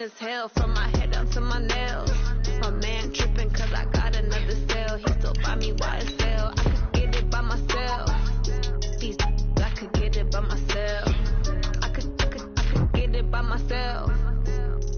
As hell from my head down to my nails. My man tripping cause I got another sale. He still buy me YSL. I could get it by myself. These I could get it by myself. I could get it by myself.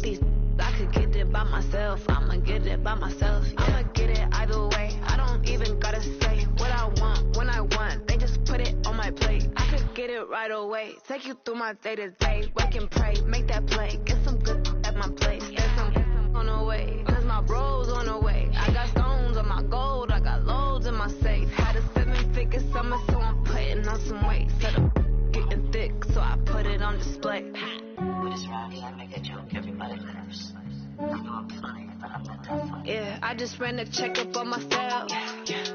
These I could get it by myself. I'ma get it by myself. I'ma get it either way. I don't even gotta say what I want when I want. They just put it on my plate. I could get it right away. Take you through my day to day. Wake and pray, make that play. Get some good at my place. There's some on the way. Cause my bros on the way. I got stones on my gold. I got loads in my safe. Had a 7-figure summer, so I'm putting on some weight. Set up getting thick, so I put it on display. With this round, I make a joke. Everybody laughs. I know I'm funny, but I'm not that funny. Yeah, I just ran a checkup on myself.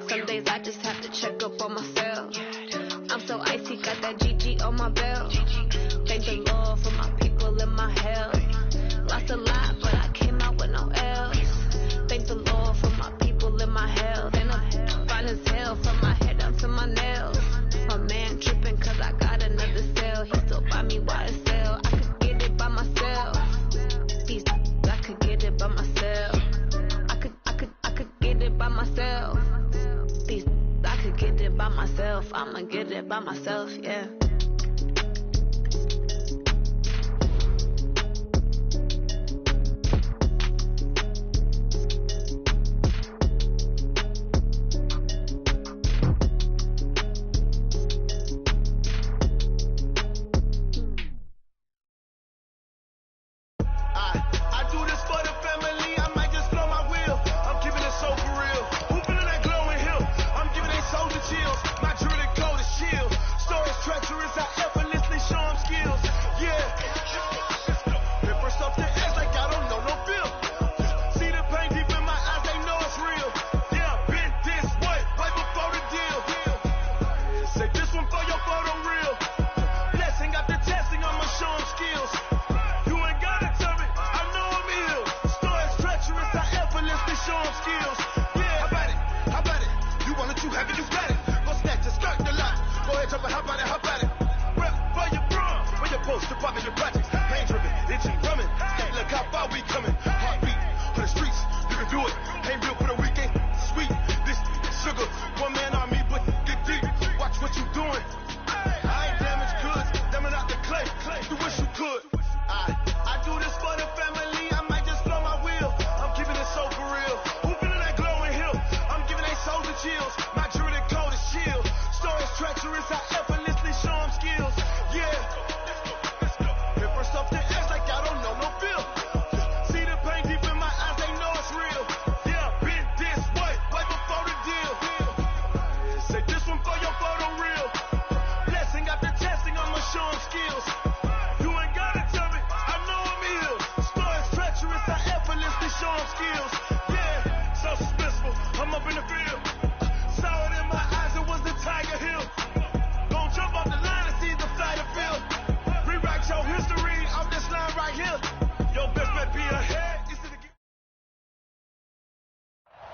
Some days I just have to check up on myself. I'm so icy, got that GG on my belt. Thank the Lord for my people in my health. Lost a lot, but I came out with no L's. Thank the Lord for my people in my health. And I'm fine as hell from my head down to my nails. My man tripping cause I got another sale. He still buy me YSL. I could get it by myself. These I could get it by myself. I could get it by myself. These I could get it by myself. I'ma get it by myself, yeah.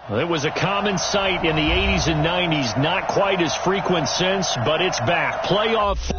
It was a common sight in the 80s and 90s, not quite as frequent since, but it's back. Playoff.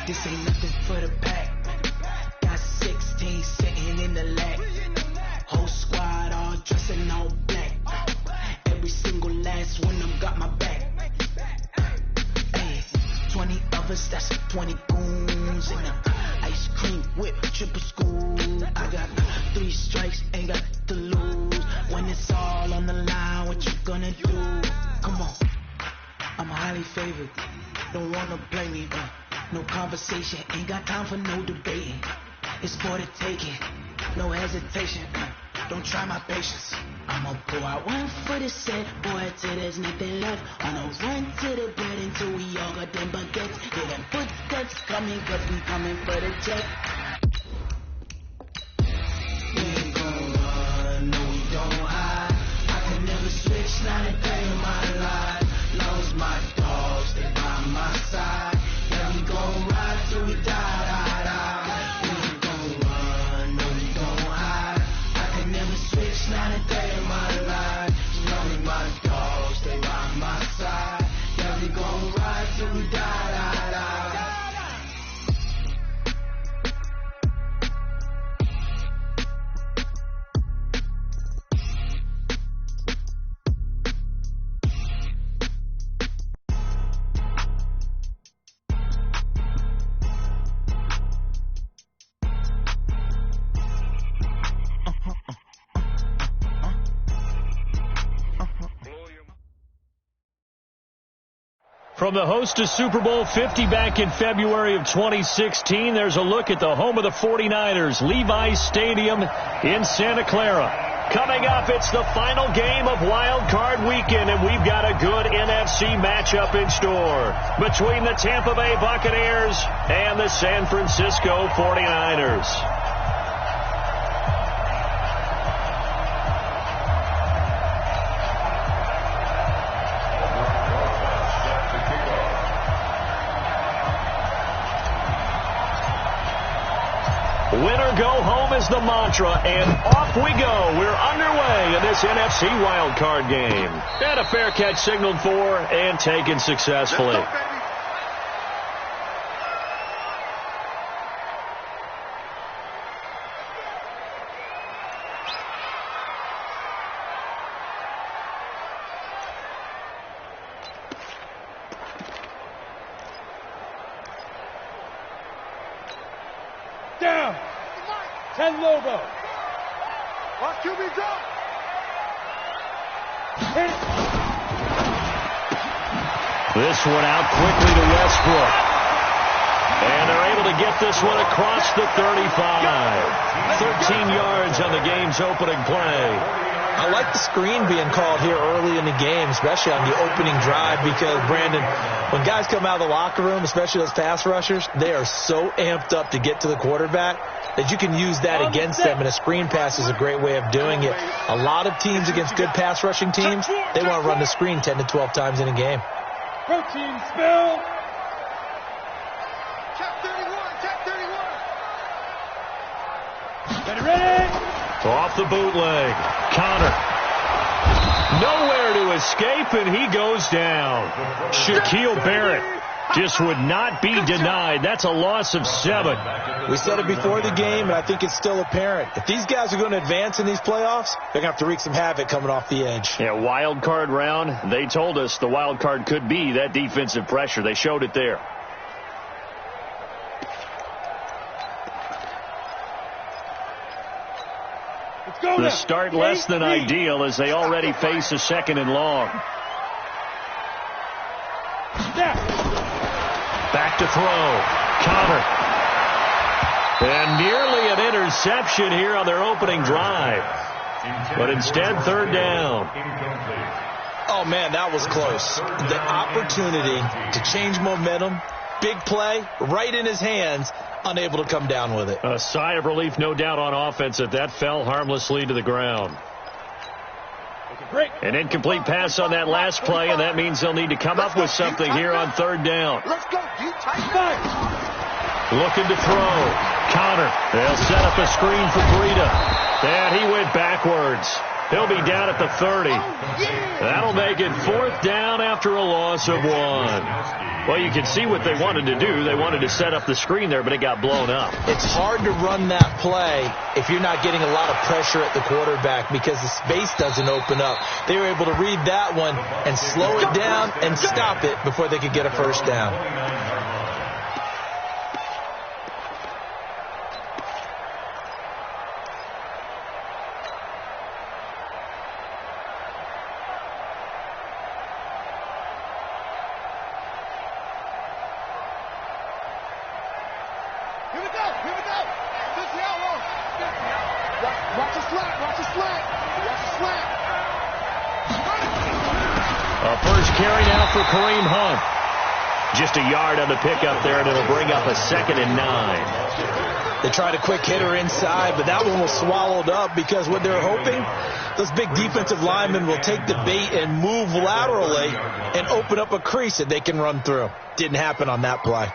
This ain't nothing for the pack. Got 16 sitting in the lap. Whole squad all dressed in all black. Every single last one of them got my back. Hey, 20 of us, that's 20 goons in a ice cream whip, triple school. I got 3 strikes, ain't got to lose. When it's all on the line, what you gonna do? Come on, I'm highly favored. Don't wanna play me, no conversation, ain't got time for no debating. It's for the taking. no hesitation. Don't try my patience. I'ma pull out one for the set, boy, till there's nothing left. On a run to the bread until we all got them baguettes. Hear them footsteps coming, cause we coming for the check. We ain't gon' run, no we don't hide. I can never switch, not a day in my life. Lost my dogs, they by my side. Yeah, we gon' ride till we die, die, die. We ain't gon' run, no we don't hide. I can never switch, not a day in my life. Lonely my dogs, they by my side. Yeah, we gon' ride till we die, die, die. From the host of Super Bowl 50 back in February of 2016, there's a look at the home of the 49ers, Levi's Stadium in Santa Clara. Coming up, it's the final game of Wild Card Weekend, and we've got a good NFC matchup in store between the Tampa Bay Buccaneers and the San Francisco 49ers. Winner go home is the mantra, and off we go. We're underway in this NFC wildcard game. And a fair catch signaled for and taken successfully. Down. 10 Lobo. Watch QB drop. Hit it. This one out quickly to Westbrook. And they're able to get this one across the 35. 13 yards on the game's opening play. I like the screen being called here early in the game, especially on the opening drive, because, Brandon, when guys come out of the locker room, especially those pass rushers, they are so amped up to get to the quarterback that you can use that against them, and a screen pass is a great way of doing it. A lot of teams against good pass rushing teams, they want to run the screen 10 to 12 times in a game. Protein spill. Check 31, check 31. Get ready. Off the bootleg. Connor. Nowhere to escape, and he goes down. Shaquille Barrett just would not be denied. That's a loss of 7. We said it before the game, and I think it's still apparent. If these guys are going to advance in these playoffs, they're going to have to wreak some havoc coming off the edge. Yeah, wild card round. They told us the wild card could be that defensive pressure. They showed it there. The start less than ideal as they already face a 2nd and long. Back to throw. Connor. And nearly an interception here on their opening drive. But instead, 3rd down. Oh, man, that was close. The opportunity to change momentum, big play, right in his hands, unable to come down with it. A sigh of relief, no doubt, on offense that fell harmlessly to the ground. An incomplete pass on that last play, and that means they'll need to come up with something here on 3rd down. Let's go. Looking to throw. Connor. They'll set up a screen for Breida. And he went backwards. He'll be down at the 30. That'll make it 4th down after a loss of 1. Well, you can see what they wanted to do. They wanted to set up the screen there, but it got blown up. It's hard to run that play if you're not getting a lot of pressure at the quarterback because the space doesn't open up. They were able to read that one and slow it down and stop it before they could get a 1st down. Watch the slant. Watch the slant. Watch the slant. A first carry now for Kareem Hunt. Just a yard on the pickup there, and it'll bring up a 2nd and 9. They tried a quick hitter inside, but that one was swallowed up because what they're hoping, those big defensive linemen will take the bait and move laterally and open up a crease that they can run through. Didn't happen on that play.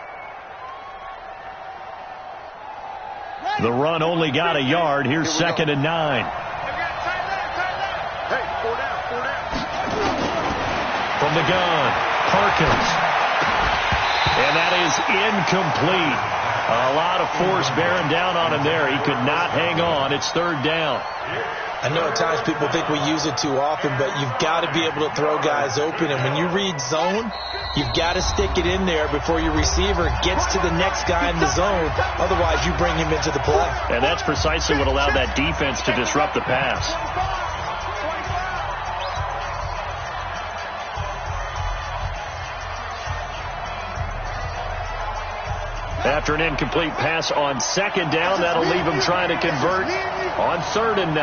The run only got a yard. Here's 2nd and 9. Hey, 4 down. From the gun, Parkins. And that is incomplete. A lot of force bearing down on him there. He could not hang on. It's 3rd down. I know at times people think we use it too often, but you've got to be able to throw guys open. And when you read zone, you've got to stick it in there before your receiver gets to the next guy in the zone. Otherwise, you bring him into the play. And that's precisely what allowed that defense to disrupt the pass. After an incomplete pass on 2nd down, that'll leave him trying to convert on 3rd and 9.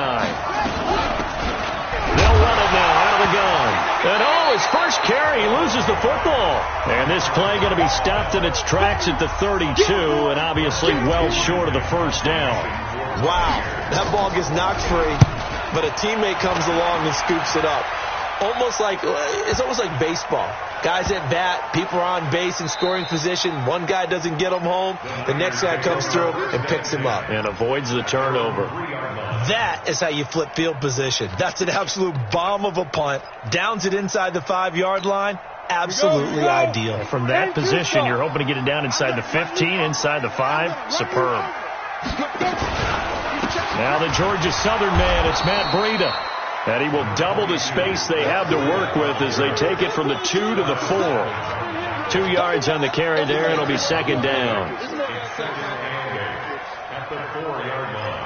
They'll run it now out of the gun. And his first carry, he loses the football. And this play going to be stopped in its tracks at the 32, and obviously well short of the 1st down. Wow, that ball gets knocked free, but a teammate comes along and scoops it up. It's almost like baseball. Guys at bat, people are on base in scoring position. One guy doesn't get him home. The next guy comes through and picks him up. And avoids the turnover. That is how you flip field position. That's an absolute bomb of a punt. Downs it inside the 5-yard line. Absolutely ideal. From that position, you're hoping to get it down inside the 15, inside the 5. Superb. Now the Georgia Southern man, it's Matt Breida. And he will double the space they have to work with as they take it from the 2 to the 4. 2 yards on the carry there, and it'll be 2nd down. At the 4-yard line.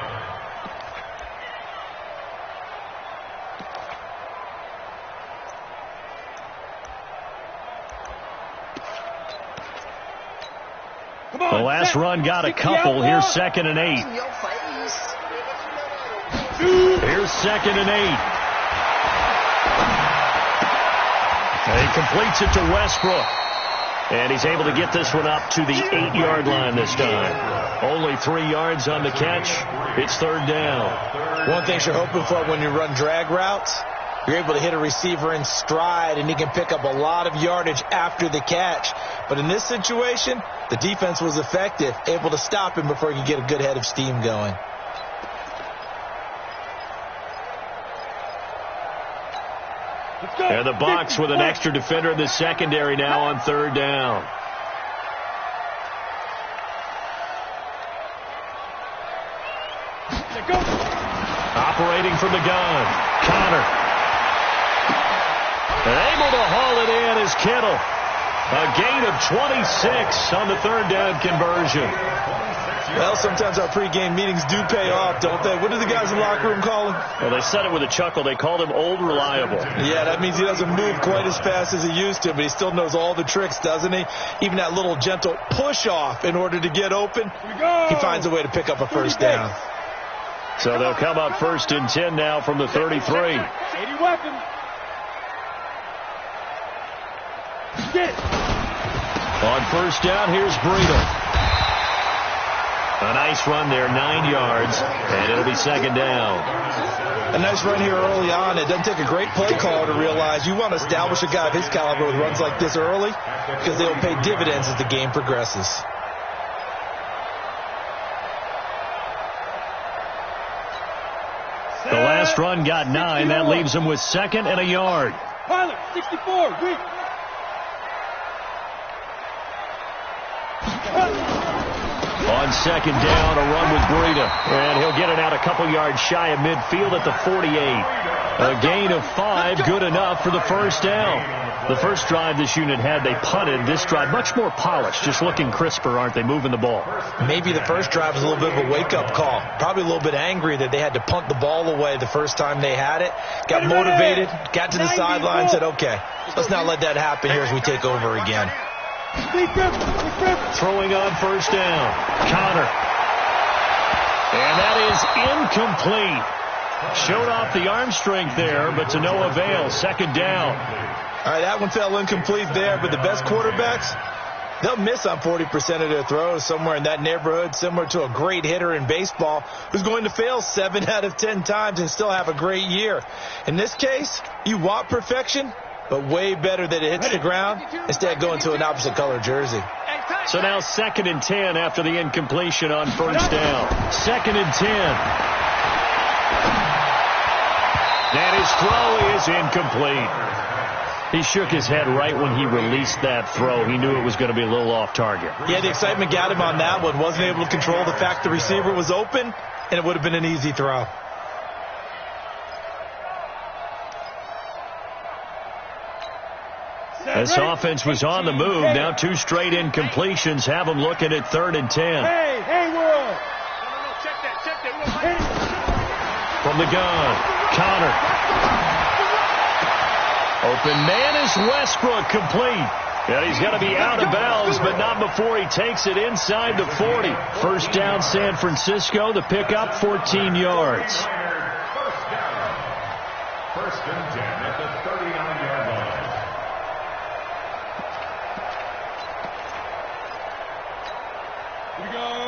The last run got a couple. Here's 2nd and 8. Here's 2nd and 8. And he completes it to Westbrook. And he's able to get this one up to the 8-yard line this time. Only 3 yards on the catch. It's 3rd down. One thing you're hoping for when you run drag routes, you're able to hit a receiver in stride, and he can pick up a lot of yardage after the catch. But in this situation, the defense was effective, able to stop him before he could get a good head of steam going. And the box with an extra defender in the secondary now on 3rd down. Operating from the gun, Connor. And able to haul it in is Kittle. A gain of 26 on the 3rd down conversion. Well, sometimes our pregame meetings do pay off, don't they? What do the guys in the locker room call him? Well, they said it with a chuckle. They called him Old Reliable. Yeah, that means he doesn't move quite as fast as he used to, but he still knows all the tricks, doesn't he? Even that little gentle push-off in order to get open, he finds a way to pick up a 1st down. So they'll come up 1st and 10 now from the 33. 80 weapon. On 1st down, here's Breida. A nice run there, 9 yards, and it'll be 2nd down. A nice run here early on. It doesn't take a great play caller to realize you want to establish a guy of his caliber with runs like this early because they'll pay dividends as the game progresses. The last run got 9. That leaves him with 2nd and a yard. Pilot, 64, weak. On 2nd down, a run with Breida. And he'll get it out a couple yards shy of midfield at the 48. A gain of 5, good enough for the 1st down. The first drive this unit had, they punted. This drive, much more polished, just looking crisper, aren't they, moving the ball? Maybe the first drive was a little bit of a wake-up call. Probably a little bit angry that they had to punt the ball away the first time they had it. Got motivated, got to the sideline, said, okay, let's not let that happen here as we take over again. Throwing on 1st down. Connor. And that is incomplete. Showed off the arm strength there, but to no avail. Second down. All right, that one fell incomplete there, but the best quarterbacks, they'll miss on 40% of their throws, somewhere in that neighborhood, similar to a great hitter in baseball who's going to fail 7 out of 10 times and still have a great year. In this case, you want perfection, but way better that it hits the ground instead of going to an opposite color jersey. So now 2nd and 10 after the incompletion on first down. 2nd and 10. And his throw is incomplete. He shook his head right when he released that throw. He knew it was going to be a little off target. Yeah, the excitement got him on that one. Wasn't able to control the fact the receiver was open, and it would have been an easy throw. This offense was on the move. Now 2 straight incompletions have them looking at 3rd and 10. Hey, World. From the gun, Connor. Open man is Westbrook, complete. And he's got to be out of bounds, but not before he takes it inside the 40. First down, San Francisco. The pickup, 14 yards. First and 10 at the 39-yard line.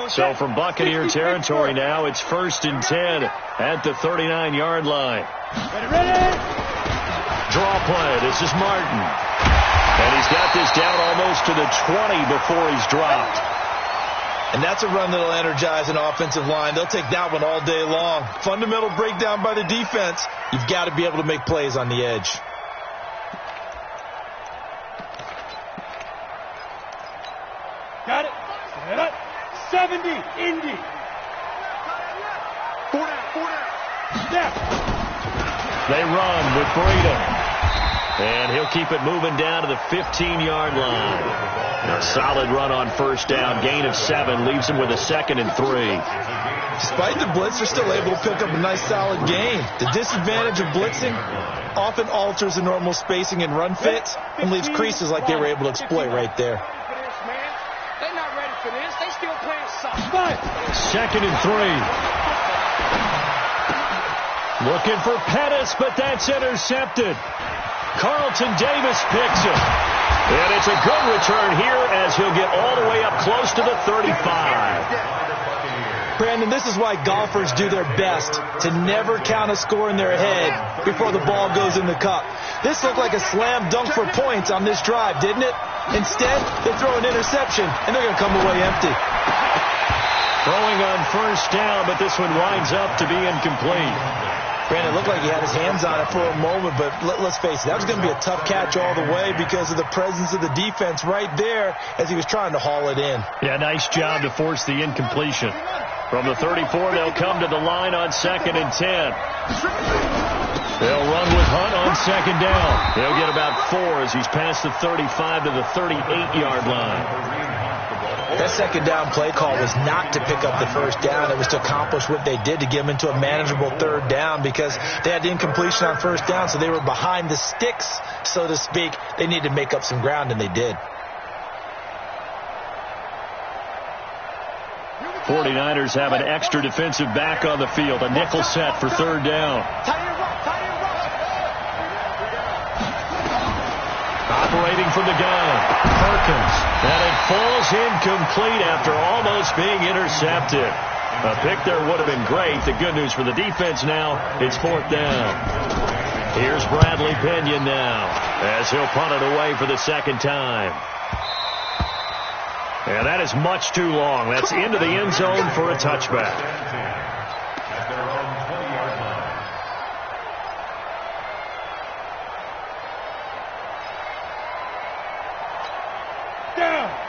So from Buccaneer territory now, it's 1st and 10 at the 39-yard line. Ready? Draw play. This is Martin. And he's got this down almost to the 20 before he's dropped. And that's a run that'll energize an offensive line. They'll take that one all day long. Fundamental breakdown by the defense. You've got to be able to make plays on the edge. Got it. 70, Indy. 4 down. Step. They run with Breida. And he'll keep it moving down to the 15-yard line. A solid run on first down. Gain of 7 leaves him with a 2nd and 3. Despite the blitz, they're still able to pick up a nice solid gain. The disadvantage of blitzing often alters the normal spacing and run fits and leaves creases like they were able to exploit right there. They're not ready for this. They still playing soft. 2nd and 3. Looking for Pettis, but that's intercepted. Carlton Davis picks it. And it's a good return here as he'll get all the way up close to the 35. Brandon, this is why golfers do their best to never count a score in their head before the ball goes in the cup. This looked like a slam dunk for points on this drive, didn't it? Instead, they throw an interception, and they're going to come away empty. Throwing on first down, but this one winds up to be incomplete. Brandon, it looked like he had his hands on it for a moment, but let's face it, that was going to be a tough catch all the way because of the presence of the defense right there as he was trying to haul it in. Yeah, nice job to force the incompletion. From the 34, they'll come to the line on 2nd and 10. They'll run with Hunt on 2nd down. They'll get about 4 as he's past the 35 to the 38-yard line. That 2nd down play call was not to pick up the first down. It was to accomplish what they did to get them into a manageable 3rd down because they had the incompletion on first down, so they were behind the sticks, so to speak. They needed to make up some ground, and they did. 49ers have an extra defensive back on the field, a nickel set for 3rd down. Operating from the gun, Perkins, and it falls incomplete after almost being intercepted. A pick there would have been great. The good news for the defense now, it's 4th down. Here's Bradley Pinion now as he'll punt it away for the 2nd time. And that is much too long. That's into the end zone for a touchback.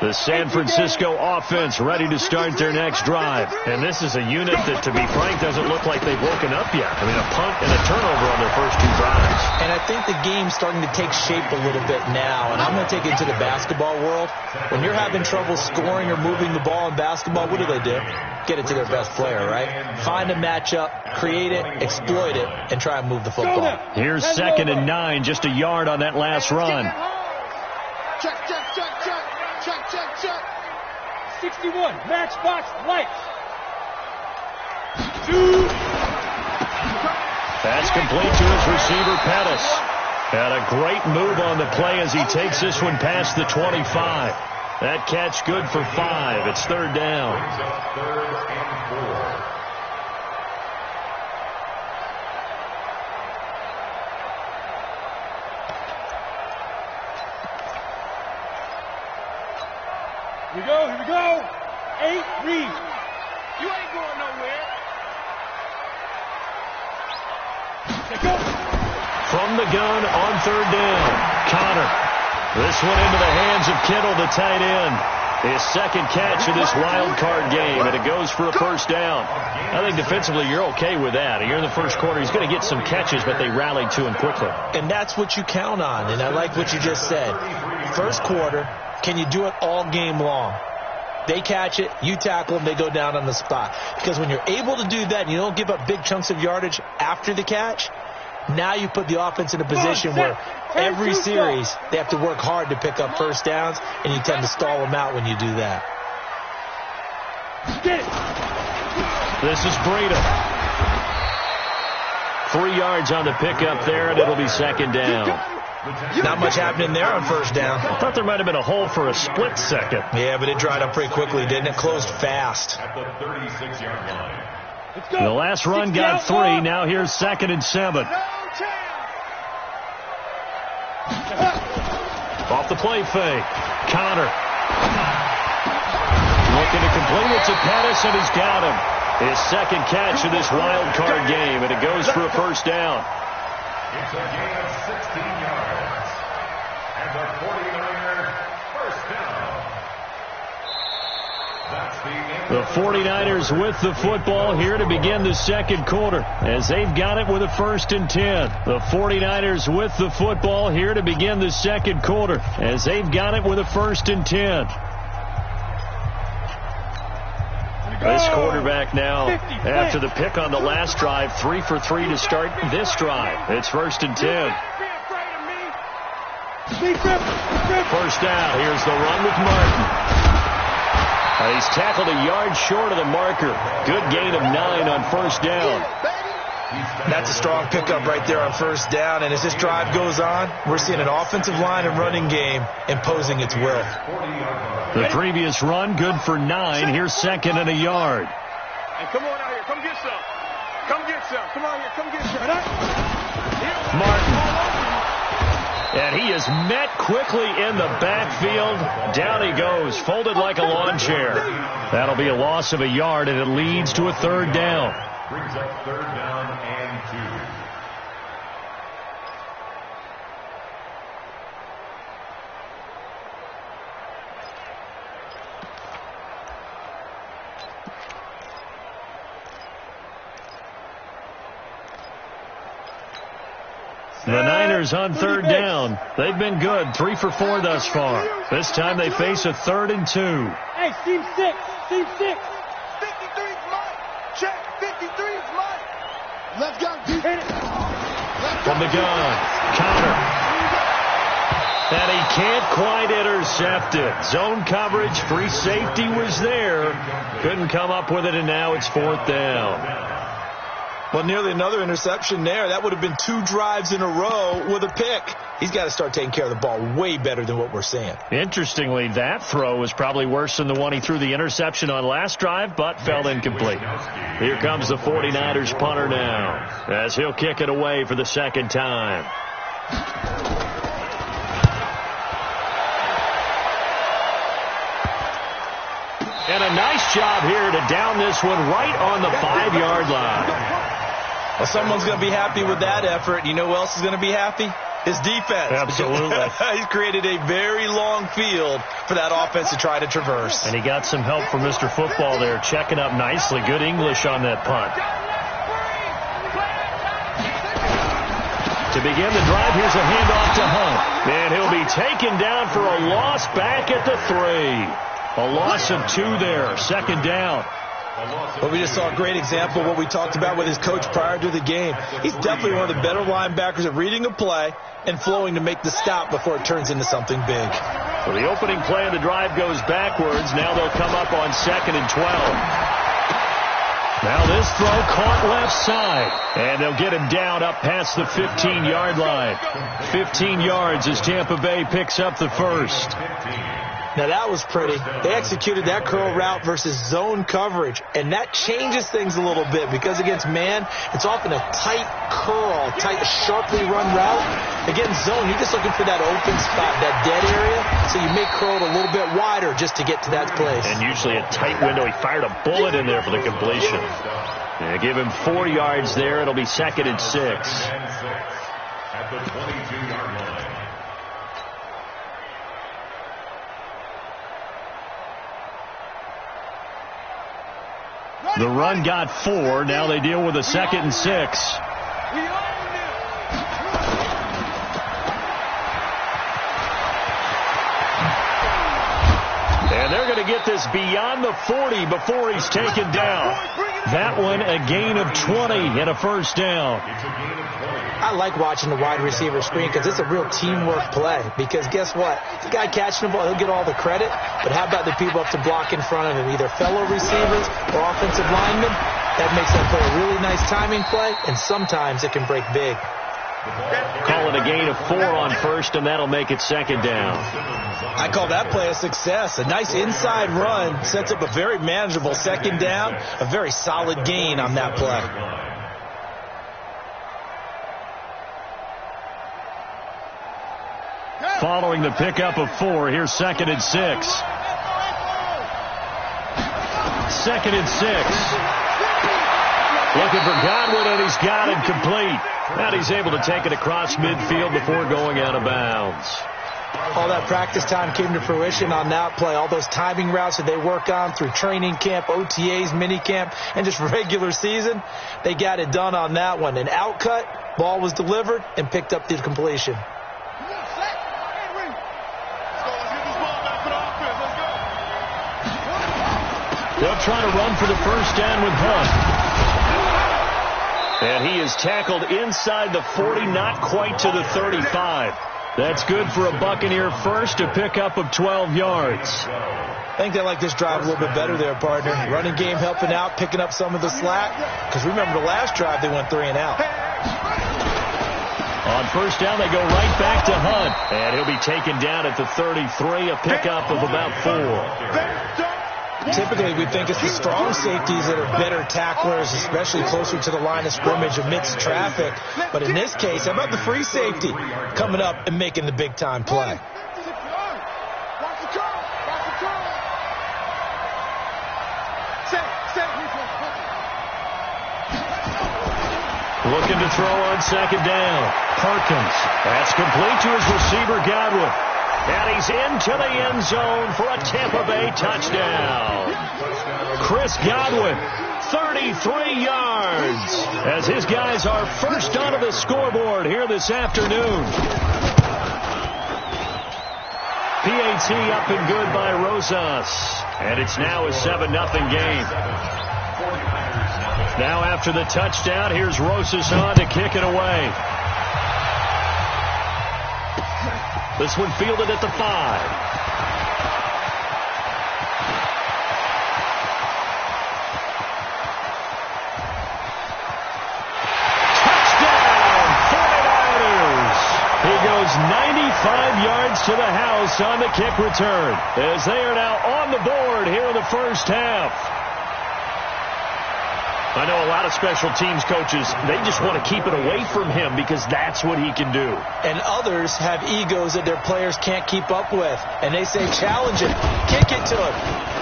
The San Francisco offense ready to start their next drive. And this is a unit that, to be frank, doesn't look like they've woken up yet. I mean, a punt and a turnover on their first 2 drives. And I think the game's starting to take shape a little bit now. And I'm going to take it to the basketball world. When you're having trouble scoring or moving the ball in basketball, what do? Get it to their best player, right? Find a matchup, create it, exploit it, and try and move the football. Here's 2nd and 9, just a yard on that last run. Check. 61, matchbox lights. Pass complete to his receiver, Pettis. And a great move on the play as he takes this one past the 25. That catch good for 5. It's third down. Third and 4. Here we go, here we go. 8, read. You ain't going nowhere. Let's go. From the gun on third down, Connor. This one into the hands of Kittle, the tight end. His second catch of this wild card game, and it goes for a first down. I think defensively you're okay with that. You're in the first quarter. He's going to get some catches, but they rallied to him quickly. And that's what you count on, and I like what you just said. First quarter, can you do it all game long? They catch it, you tackle them, they go down on the spot. Because when you're able to do that and you don't give up big chunks of yardage after the catch, now you put the offense in a position where every series they have to work hard to pick up first downs, and you tend to stall them out when you do that. This is Breida. 3 yards on the pickup there, and it'll be second down. Not much happening there on first down. I thought there might have been a hole for a split second. Yeah, but it dried up pretty quickly, didn't it? Closed fast. At the 36-yard line. The last run got 3. Now here's 2nd and 7. Off the play fake. Connor. Looking to complete it to Pettis, and he's got him. His second catch of this wild card game, and it goes for a first down. It's a gain of 16 yards. And the 49ers first down. That's the 49ers with the football here to begin the second quarter as they've got it with a 1st and 10. The 49ers with the football here to begin the second quarter as they've got it with a 1st and 10. This quarterback now, after the pick on the last drive, 3 for 3 to start this drive. It's 1st and 10. First down. Here's the run with Martin. He's tackled a yard short of the marker. Good gain of 9 on first down. That's a strong pickup right there on first down. And as this drive goes on, we're seeing an offensive line and running game imposing its will. The previous run, good for 9. Here's 2nd and a yard. Hey, come on out here. Come get some. Come get some. Come on here. Come get some. Martin. And he is met quickly in the backfield. Down he goes, folded like a lawn chair. That'll be a loss of a yard, and it leads to a 3rd down. brings up 3rd down and 2. The Niners on 3rd down. They've been good, 3 for 4 thus far. This time they face a 3rd and 2. Hey, team 6. Team 6. 53's mine. Check. 53 is mine. Let's go. From the gun, Connor. And he can't quite intercept it. Zone coverage, free safety was there. Couldn't come up with it, and now it's 4th down. Well, nearly another interception there. That would have been 2 drives in a row with a pick. He's got to start taking care of the ball way better than what we're seeing. Interestingly, that throw was probably worse than the one he threw the interception on last drive, but fell incomplete. Here comes the 49ers punter now, as he'll kick it away for the 2nd time. And a nice job here to down this one right on the 5-yard line. Well, someone's going to be happy with that effort. You know who else is going to be happy? His defense. Absolutely. He's created a very long field for that offense to try to traverse. And he got some help from Mr. Football there, checking up nicely. Good English on that punt. To begin the drive, here's a handoff to Hunt. And he'll be taken down for a loss back at the 3. A loss of 2 there, 2nd down. Well, we just saw a great example of what we talked about with his coach prior to the game. He's definitely one of the better linebackers at reading a play and flowing to make the stop before it turns into something big. So the opening play of the drive goes backwards. Now they'll come up on 2nd and 12. Now this throw caught left side. And they'll get him down up past the 15-yard line. 15 yards as Tampa Bay picks up the first. Now that was pretty. They executed that curl route versus zone coverage, and that changes things a little bit because against man, it's often a tight curl, tight, sharply run route. Against zone, you're just looking for that open spot, that dead area, so you make curl a little bit wider just to get to that place. And usually a tight window. He fired a bullet in there for the completion. They give him 4 yards there. It'll be 2nd and 6. At the 22-yard line. The run got 4. Now they deal with a 2nd and 6. And they're going to get this beyond the 40 before he's taken down. That one a gain of 20 and a first down. I like watching the wide receiver screen because it's a real teamwork play. Because guess what? The guy catching the ball, he'll get all the credit. But how about the people up to block in front of him, either fellow receivers or offensive linemen? That makes that play a really nice timing play, and sometimes it can break big. Call it a gain of 4 on first, and that'll make it 2nd down. I call that play a success. A nice inside run sets up a very manageable 2nd down, a very solid gain on that play. Following the pickup of 4, here's 2nd and 6. 2nd and 6. Looking for Godwin, and he's got it complete. And he's able to take it across midfield before going out of bounds. All that practice time came to fruition on that play. All those timing routes that they work on through training camp, OTAs, minicamp, and just regular season, they got it done on that one. An outcut, ball was delivered, and picked up the completion. They'll try to run for the first down with Hunt. And he is tackled inside the 40, not quite to the 35. That's good for a Buccaneer first, a pickup of 12 yards. I think they like this drive a little bit better there, partner. Running game helping out, picking up some of the slack. Because remember the last drive, they went 3 and out. On first down, they go right back to Hunt. And he'll be taken down at the 33, a pickup of about 4. Typically, we think it's the strong safeties that are better tacklers, especially closer to the line of scrimmage amidst traffic. But in this case, how about the free safety coming up and making the big-time play? Looking to throw on 2nd down. Perkins. That's complete to his receiver, Godwin. And he's into the end zone for a Tampa Bay touchdown. Chris Godwin, 33 yards, as his guys are first onto the scoreboard here this afternoon. PAT up and good by Rosas. And it's now a 7-0 game. Now after the touchdown, here's Rosas on to kick it away. This one fielded at the 5. Touchdown, 49ers. He goes 95 yards to the house on the kick return, as they are now on the board here in the first half. I know a lot of special teams coaches, they just want to keep it away from him because that's what he can do. And others have egos that their players can't keep up with. And they say, challenge him, kick it to him.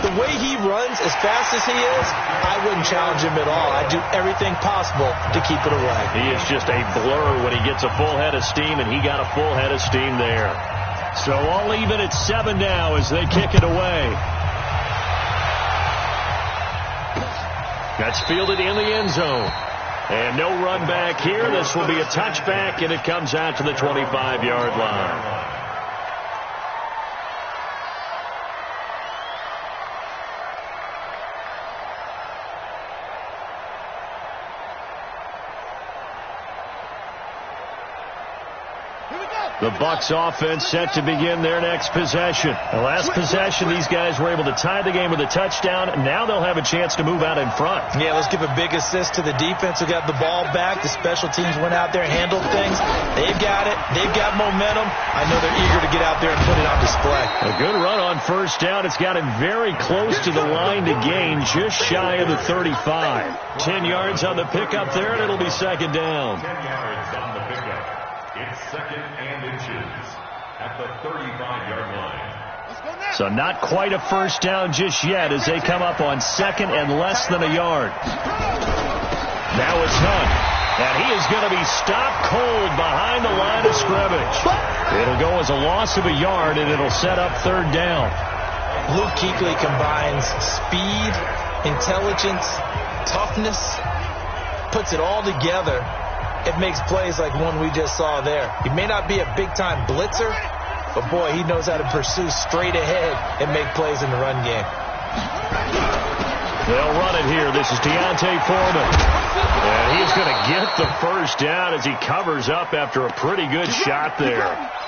The way he runs, as fast as he is, I wouldn't challenge him at all. I'd do everything possible to keep it away. He is just a blur when he gets a full head of steam, and he got a full head of steam there. So all even at 7 now as they kick it away. That's fielded in the end zone. And no run back here. This will be a touchback, and it comes out to the 25-yard line. The Bucs offense set to begin their next possession. The last possession, these guys were able to tie the game with a touchdown. Now they'll have a chance to move out in front. Yeah, let's give a big assist to the defense who got the ball back. The special teams went out there and handled things. They've got it. They've got momentum. I know they're eager to get out there and put it on display. A good run on first down. It's got him very close to the line to gain, just shy of the 35. 10 yards on the pickup there, and it'll be second down. 10 yards on the pickup. It's second and inches at the 35-yard line. So not quite a first down just yet as they come up on second and less than a yard. Now it's Hunt. And he is going to be stopped cold behind the line of scrimmage. It'll go as a loss of a yard, and it'll set up third down. Luke Kuechly combines speed, intelligence, toughness, puts it all together. It makes plays like one we just saw there. He may not be a big-time blitzer, but, boy, he knows how to pursue straight ahead and make plays in the run game. They'll run it here. This is Deontay Foreman. And he's going to get the first down as he covers up after a pretty good shot there.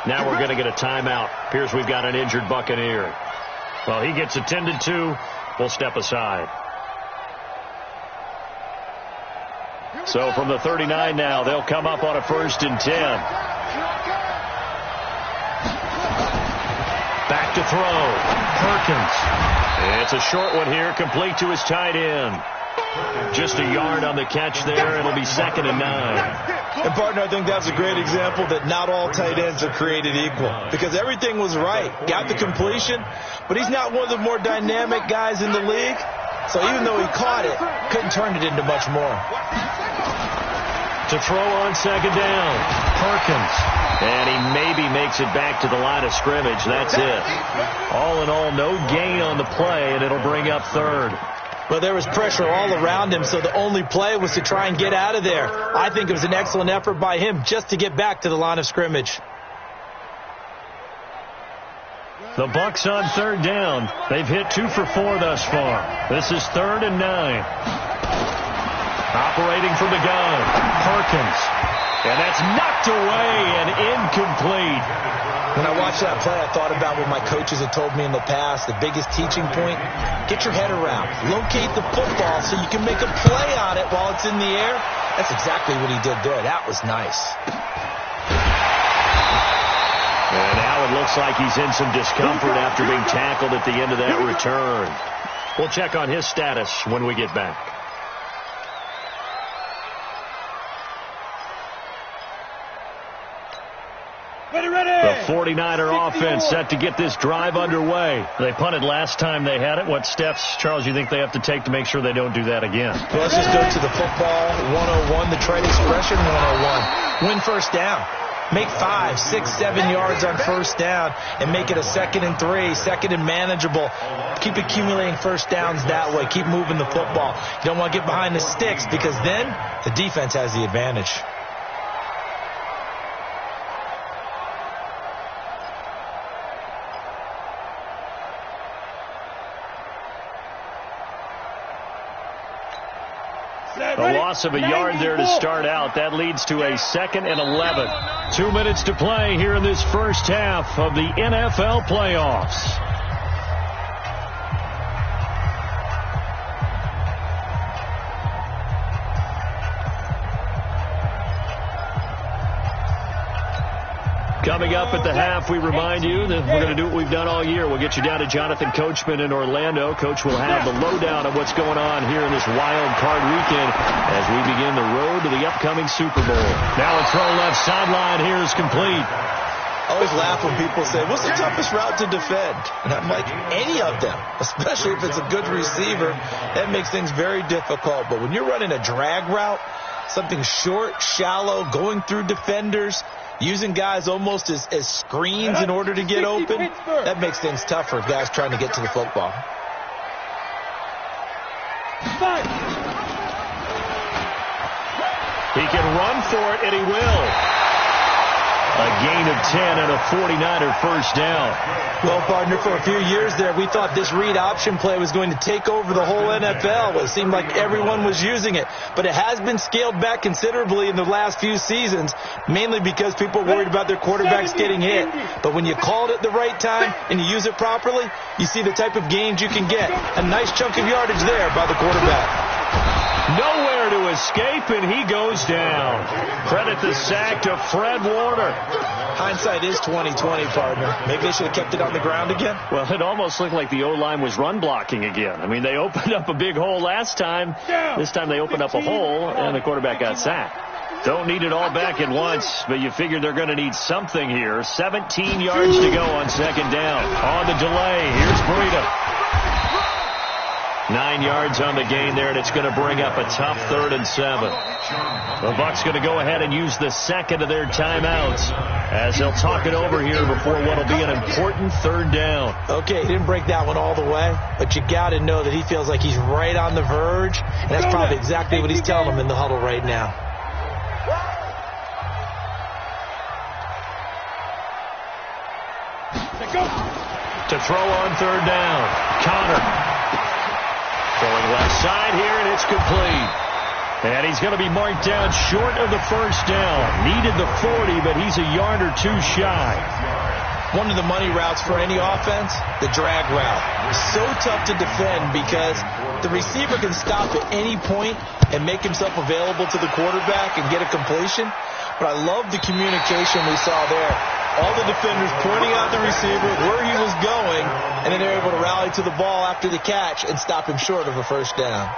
Now we're going to get a timeout. Appears we've got an injured Buccaneer. Well, he gets attended to. We'll step aside. So from the 39 now, they'll come up on a 1st and 10. Back to throw. Perkins. It's a short one here, complete to his tight end. Just a yard on the catch there. It'll be 2nd and 9. And, partner, I think that's a great example that not all tight ends are created equal. Because everything was right. Got the completion, but he's not one of the more dynamic guys in the league. So even though he caught it, couldn't turn it into much more. To throw on 2nd down. Perkins. And he maybe makes it back to the line of scrimmage. That's it. All in all, no gain on the play, and it'll bring up 3rd. Well, there was pressure all around him, so the only play was to try and get out of there. I think it was an excellent effort by him just to get back to the line of scrimmage. The Bucs on 3rd down. They've hit 2 for 4 thus far. This is 3rd and 9. Operating from the gun, Perkins. And that's knocked away and incomplete. When I watched that play, I thought about what my coaches had told me in the past. The biggest teaching point, get your head around. Locate the football so you can make a play on it while it's in the air. That's exactly what he did there. That was nice. And now it looks like he's in some discomfort after being tackled at the end of that return. We'll check on his status when we get back. The 49er offense set to get this drive underway. They punted last time they had it. What steps, Charles, you think they have to take to make sure they don't do that again? Well, let's just go to the football 101, the trade expression 101. Win first down. Make 5, 6, 7 yards on first down and make it a 2nd and 3, 2nd and manageable. Keep accumulating first downs that way. Keep moving the football. You don't want to get behind the sticks because then the defense has the advantage. A loss of a yard there to start out. That leads to a 2nd and 11. 2 minutes to play here in this first half of the NFL playoffs. Coming up at the half, we remind you that we're going to do what we've done all year. We'll get you down to Jonathan Coachman in Orlando. Coach will have the lowdown of what's going on here in this wild card weekend as we begin the road to the upcoming Super Bowl. Now a throw left sideline here is complete. I always laugh when people say, what's the toughest route to defend? And I'm like, any of them, especially if it's a good receiver. That makes things very difficult. But when you're running a drag route, something short, shallow, going through defenders, using guys almost as screens in order to get open, that makes things tough for guys trying to get to the football. He can run for it, and he will. A gain of 10 and a 49er first down. Well, partner, for a few years there, we thought this read option play was going to take over the whole NFL. It seemed like everyone was using it. But it has been scaled back considerably in the last few seasons, mainly because people are worried about their quarterbacks getting hit. But when you call it at the right time and you use it properly, you see the type of gains you can get. A nice chunk of yardage there by the quarterback. Nowhere to escape, and he goes down. Credit the sack to Fred Warner. Hindsight is 20/20, partner. Maybe they should have kept it on the ground again. Well, it almost looked like the O-line was run blocking again. I mean, they opened up a big hole last time. This time they opened up a hole, and the quarterback got sacked. Don't need it all back at once, but you figure they're going to need something here. 17 yards to go on second down. On the delay, here's Breida. 9 yards on the gain there, and it's going to bring up a tough 3rd and 7. The Bucs going to go ahead and use the second of their timeouts as they'll talk it over here before what will be an important 3rd down. Okay, he didn't break that one all the way, but you got to know that he feels like he's right on the verge, and that's probably exactly what he's telling them in the huddle right now. To throw on 3rd down, Connor. Throwing left side here, and it's complete. And he's going to be marked down short of the first down. Needed the 40, but he's a yard or two shy. One of the money routes for any offense, the drag route. So tough to defend because the receiver can stop at any point and make himself available to the quarterback and get a completion. But I love the communication we saw there. All the defenders pointing out the receiver, where he was going, and then they're able to rally to the ball after the catch and stop him short of a first down.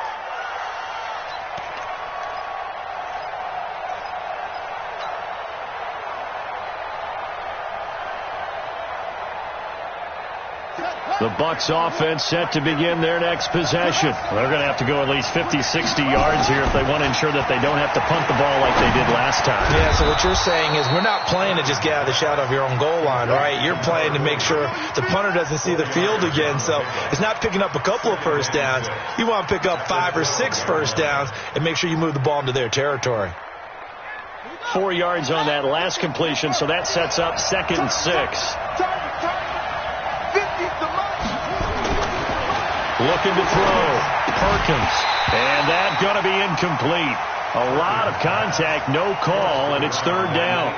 The Bucs offense set to begin their next possession. They're going to have to go at least 50, 60 yards here if they want to ensure that they don't have to punt the ball like they did last time. Yeah, so what you're saying is we're not playing to just get out of the shadow of your own goal line, right? You're playing to make sure the punter doesn't see the field again. So it's not picking up a couple of first downs. You want to pick up 5 or 6 first downs and make sure you move the ball into their territory. 4 yards on that last completion, so that sets up 2nd and 6. Looking to throw. Perkins. And that's going to be incomplete. A lot of contact, no call, and it's 3rd down.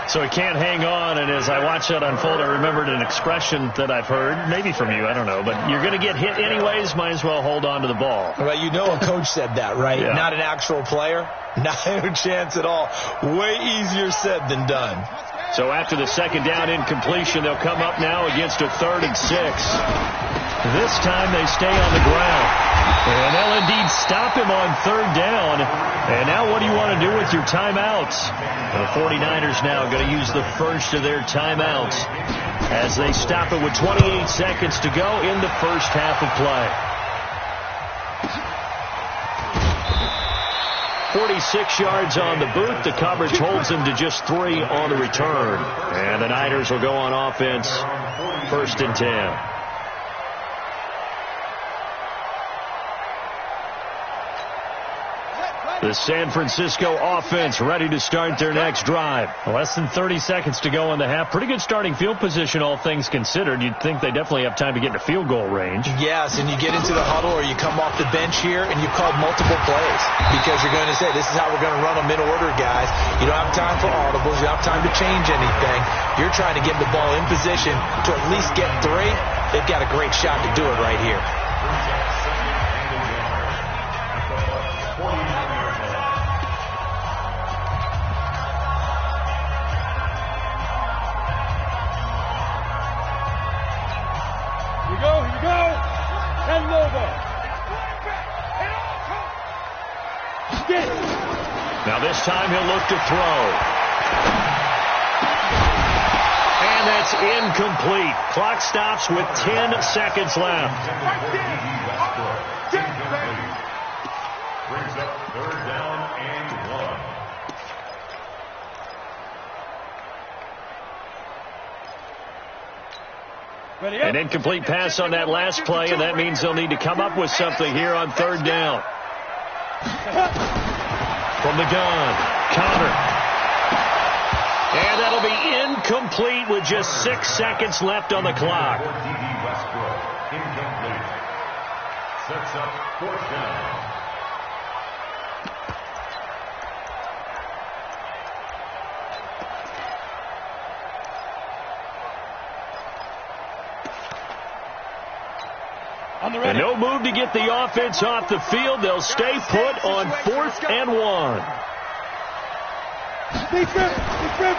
So he can't hang on, and as I watched that unfold, I remembered an expression that I've heard, maybe from you, I don't know, but you're going to get hit anyways, might as well hold on to the ball. Well, you know a coach said that, right? Yeah. Not an actual player. Not a chance at all. Way easier said than done. So after the 2nd down incompletion, they'll come up now against a 3rd and 6. This time they stay on the ground. And they'll indeed stop him on 3rd down. And now what do you want to do with your timeouts? The 49ers now going to use the first of their timeouts as they stop it with 28 seconds to go in the first half of play. 46 yards on the boot. The coverage holds them to just 3 on the return. And the Niners will go on offense 1st and 10. The San Francisco offense ready to start their next drive. Less than 30 seconds to go in the half. Pretty good starting field position, all things considered. You'd think they definitely have time to get into field goal range. Yes, and you get into the huddle or you come off the bench here and you've called multiple plays because you're going to say, this is how we're going to run them in order, guys. You don't have time for audibles. You don't have time to change anything. You're trying to get the ball in position to at least get 3. They've got a great shot to do it right here. Now this time he'll look to throw. And that's incomplete. Clock stops with 10 seconds left. Brings up 3rd down and 1. An incomplete pass on that last play, and that means they'll need to come up with something here on 3rd down. From the gun, Connor. And that'll be incomplete with just 6 seconds left on the clock. Incomplete. Sets up 4th down. And no move to get the offense off the field. They'll stay put on 4th and 1.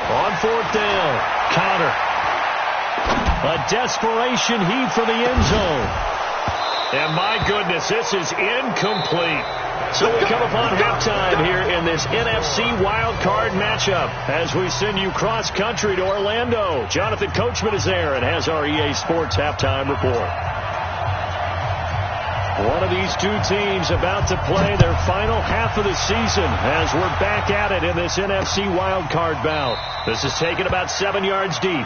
On 4th down, counter. A desperation heave for the end zone. And my goodness, this is incomplete. So we come upon halftime here in this NFC wildcard matchup as we send you cross-country to Orlando. Jonathan Coachman is there and has our EA Sports halftime report. One of these two teams about to play their final half of the season as we're back at it in this NFC wildcard bout. This is taken about 7 yards deep.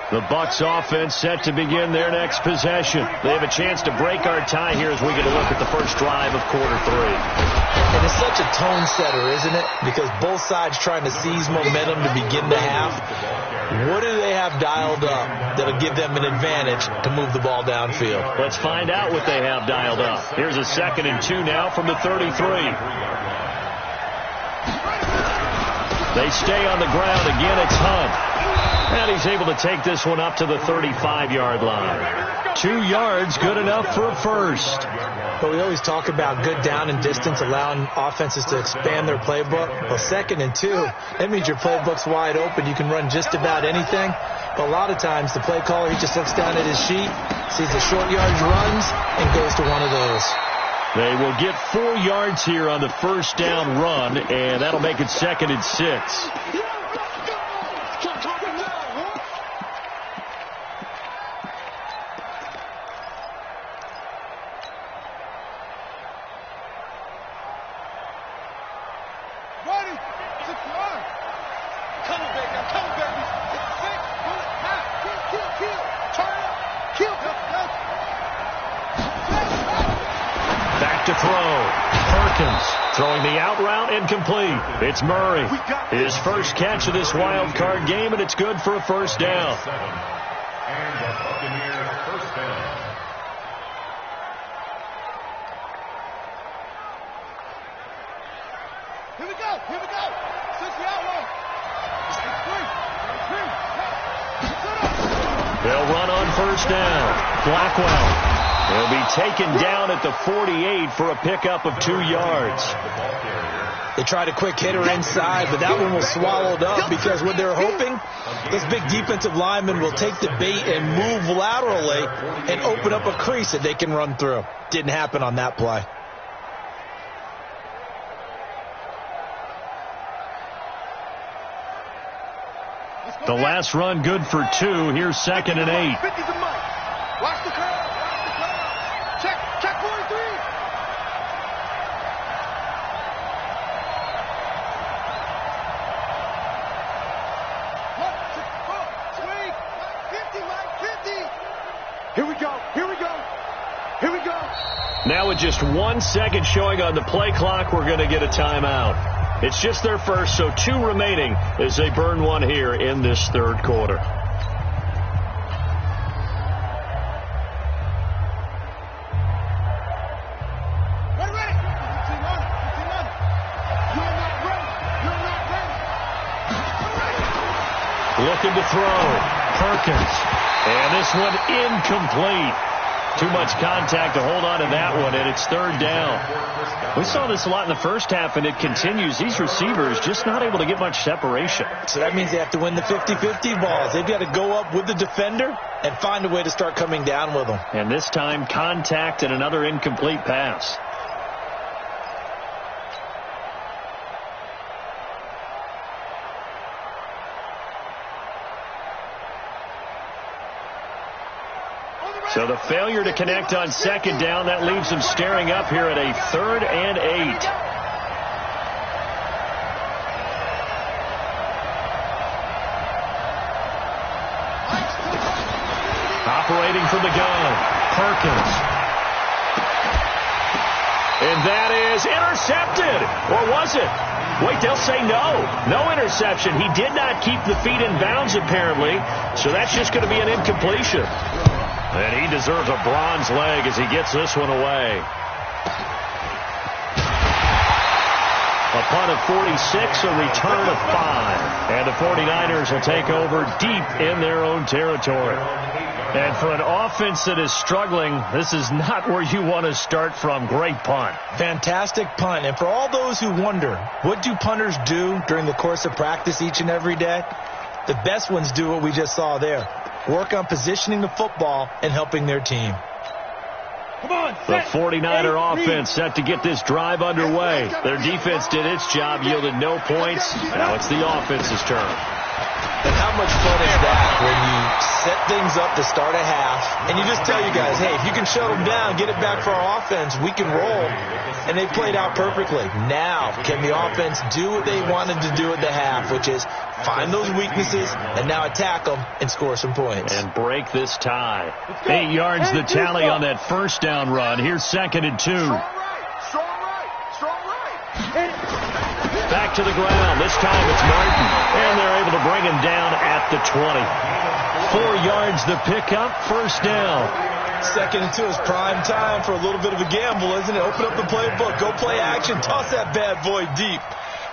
The Bucs offense set to begin their next possession. They have a chance to break our tie here as we get a look at the first drive of quarter 3. And it's such a tone setter, isn't it? Because both sides trying to seize momentum to begin the half. What do they have dialed up that'll give them an advantage to move the ball downfield? Let's find out what they have dialed up. Here's a 2nd and 2 now from the 33. They stay on the ground again. It's Hunt. And he's able to take this one up to the 35-yard line. 2 yards, good enough for a first. But we always talk about good down and distance, allowing offenses to expand their playbook. Well, 2nd and 2, that means your playbook's wide open. You can run just about anything. But a lot of times, the play caller, he just looks down at his sheet, sees the short yardage runs, and goes to one of those. They will get 4 yards here on the first down run, and that'll make it 2nd and 6. To throw. Perkins throwing the out route incomplete. It's Murray. His first catch of this wild card game, and it's good for a first down. And the Buccaneers first down. Here we go. Here we go. Since the outlaw. They'll run on first down. Blackwell. He'll be taken down at the 48 for a pickup of 2 yards. They tried a quick hitter inside, but that one was swallowed up because what they're hoping, this big defensive lineman will take the bait and move laterally and open up a crease that they can run through. Didn't happen on that play. The last run good for 2. Here's 2nd and 8. Watch the curve. Check 43. Here we go. Here we go. Here we go. Now with just 1 second showing on the play clock, we're going to get a timeout. It's just their first, so 2 remaining as they burn one here in this third quarter. Looking to throw. Perkins. And this one incomplete. Too much contact to hold on to that one, and it's 3rd down. We saw this a lot in the first half, and it continues. These receivers just not able to get much separation. So that means they have to win the 50-50 balls. They've got to go up with the defender and find a way to start coming down with them. And this time, contact and another incomplete pass. So the failure to connect on 2nd down, that leaves them staring up here at a 3rd and 8. Operating from the gun, Perkins. And that is intercepted. Or was it? Wait, they'll say no. No interception. He did not keep the feet in bounds, apparently. So that's just going to be an incompletion. And he deserves a bronze leg as he gets this one away. A punt of 46, a return of 5. And the 49ers will take over deep in their own territory. And for an offense that is struggling, this is not where you want to start from. Great punt. Fantastic punt. And for all those who wonder, what do punters do during the course of practice each and every day? The best ones do what we just saw there. Work on positioning the football and helping their team. Come on, The 49er offense set to get this drive underway. Their defense did its job, yielded no points. Now it's the offense's turn. And how much fun is that when you set things up to start a half and you just tell you guys, hey, if you can shut them down, get it back for our offense, we can roll. And they played out perfectly. Now, can the offense do what they wanted to do at the half, which is find those weaknesses and now attack them and score some points. And break this tie. 8 yards the tally on that first down run. Here's 2nd and 2. Strong right. Back to the ground. This time it's Martin. And they're able to bring him down at the 20. 4 yards the pickup, first down. 2nd and 2 is prime time for a little bit of a gamble, isn't it? Open up the playbook, go play action, toss that bad boy deep.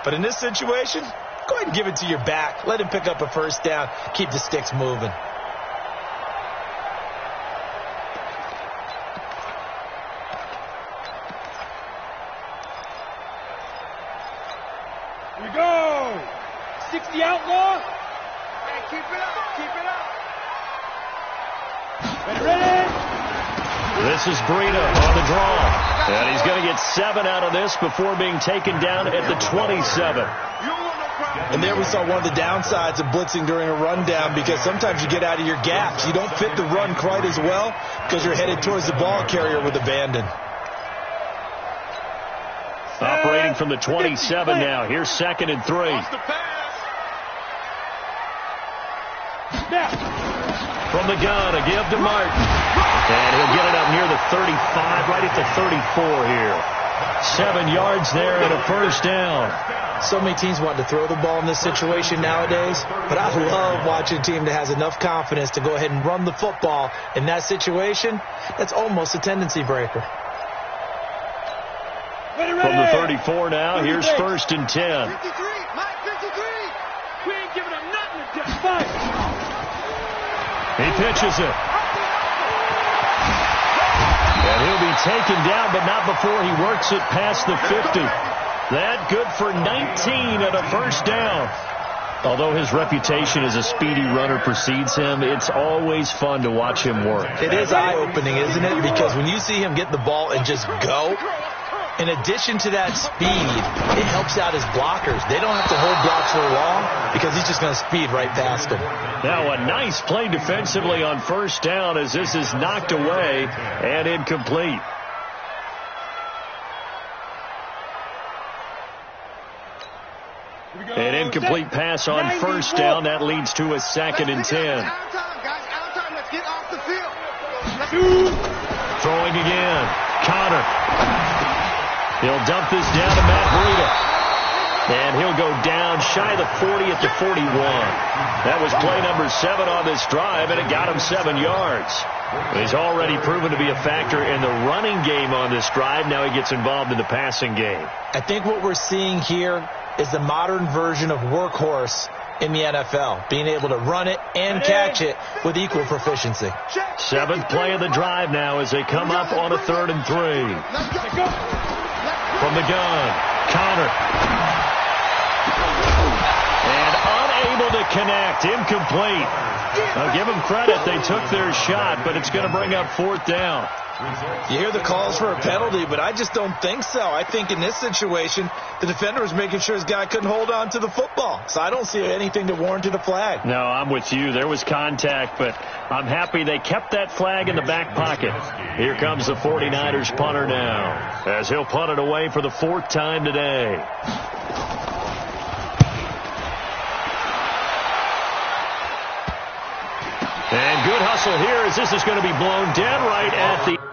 But in this situation, go ahead and give it to your back. Let him pick up a first down. Keep the sticks moving. Here we go. 60 outlaw. Hey, keep it up. Ready. This is Breida on the draw. And he's going to get 7 out of this before being taken down at the 27. And there we saw one of the downsides of blitzing during a rundown, because sometimes you get out of your gaps. You don't fit the run quite as well because you're headed towards the ball carrier with abandon. Operating from the 27 now. Here's 2nd and 3. From the gun, a give to Martin. And he'll get it up near the 35, right at the 34 here. 7 yards there and a first down. So many teams want to throw the ball in this situation nowadays, but I love watching a team that has enough confidence to go ahead and run the football. In that situation, that's almost a tendency breaker. From the 34 now, here's 1st and 10. 53, Mike, 53. We ain't giving him nothing to just fight. He pitches it. And he'll be taken down, but not before he works it past the 50. That good for 19 and a first down. Although his reputation as a speedy runner precedes him, it's always fun to watch him work. It is eye-opening, isn't it? Because when you see him get the ball and just go, in addition to that speed, it helps out his blockers. They don't have to hold blocks for long because he's just going to speed right past them. Now a nice play defensively on first down as this is knocked away and incomplete. An incomplete pass on first down. That leads to a 2nd and 10. Out of time, guys. Out of time. Let's get off the field. Throwing again. Connor. He'll dump this down to Matt Breida. And he'll go down shy of the 40 at the 41. That was play number 7 on this drive, and it got him 7 yards. He's already proven to be a factor in the running game on this drive. Now he gets involved in the passing game. I think what we're seeing here is the modern version of workhorse in the NFL, being able to run it and catch it with equal proficiency. 7th play of the drive now as they come up on a 3rd and 3. From the gun, Connor. And unable to connect, incomplete. I'll give them credit, they took their shot, but it's going to bring up 4th down. You hear the calls for a penalty, but I just don't think so. I think in this situation, the defender was making sure his guy couldn't hold on to the football. So I don't see anything that warranted a flag. No, I'm with you. There was contact, but I'm happy they kept that flag in the back pocket. Here comes the 49ers punter now, as he'll punt it away for the 4th time today. And good Good hustle here as this is going to be blown dead right at the...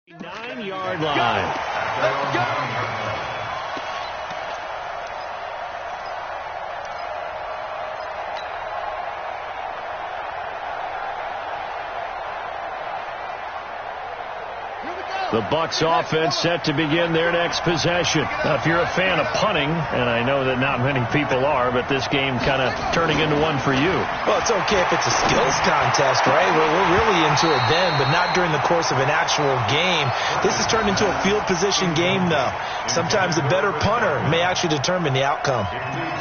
Nine-yard line. Let's go. The Bucs offense set to begin their next possession. Now, if you're a fan of punting, and I know that not many people are, but this game kind of turning into one for you. Well, it's okay if it's a skills contest, right? We're really into it then, but not during the course of an actual game. This has turned into a field position game, though. Sometimes a better punter may actually determine the outcome.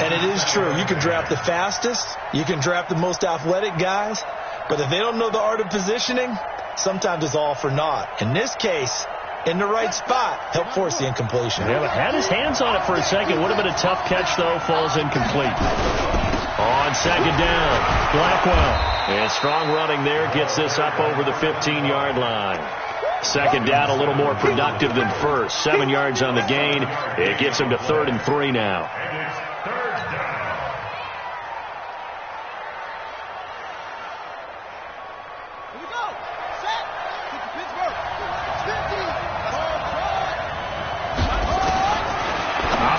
And it is true. You can draft the fastest. You can draft the most athletic guys. But if they don't know the art of positioning, sometimes it's all for naught. In this case, in the right spot, help force the incompletion. Yeah, but had his hands on it for a second. Would have been a tough catch, though. Falls incomplete. On second down, Blackwell. And strong running there gets this up over the 15-yard line. Second down, a little more productive than first. 7 yards on the gain. It gets him to 3rd and 3 now.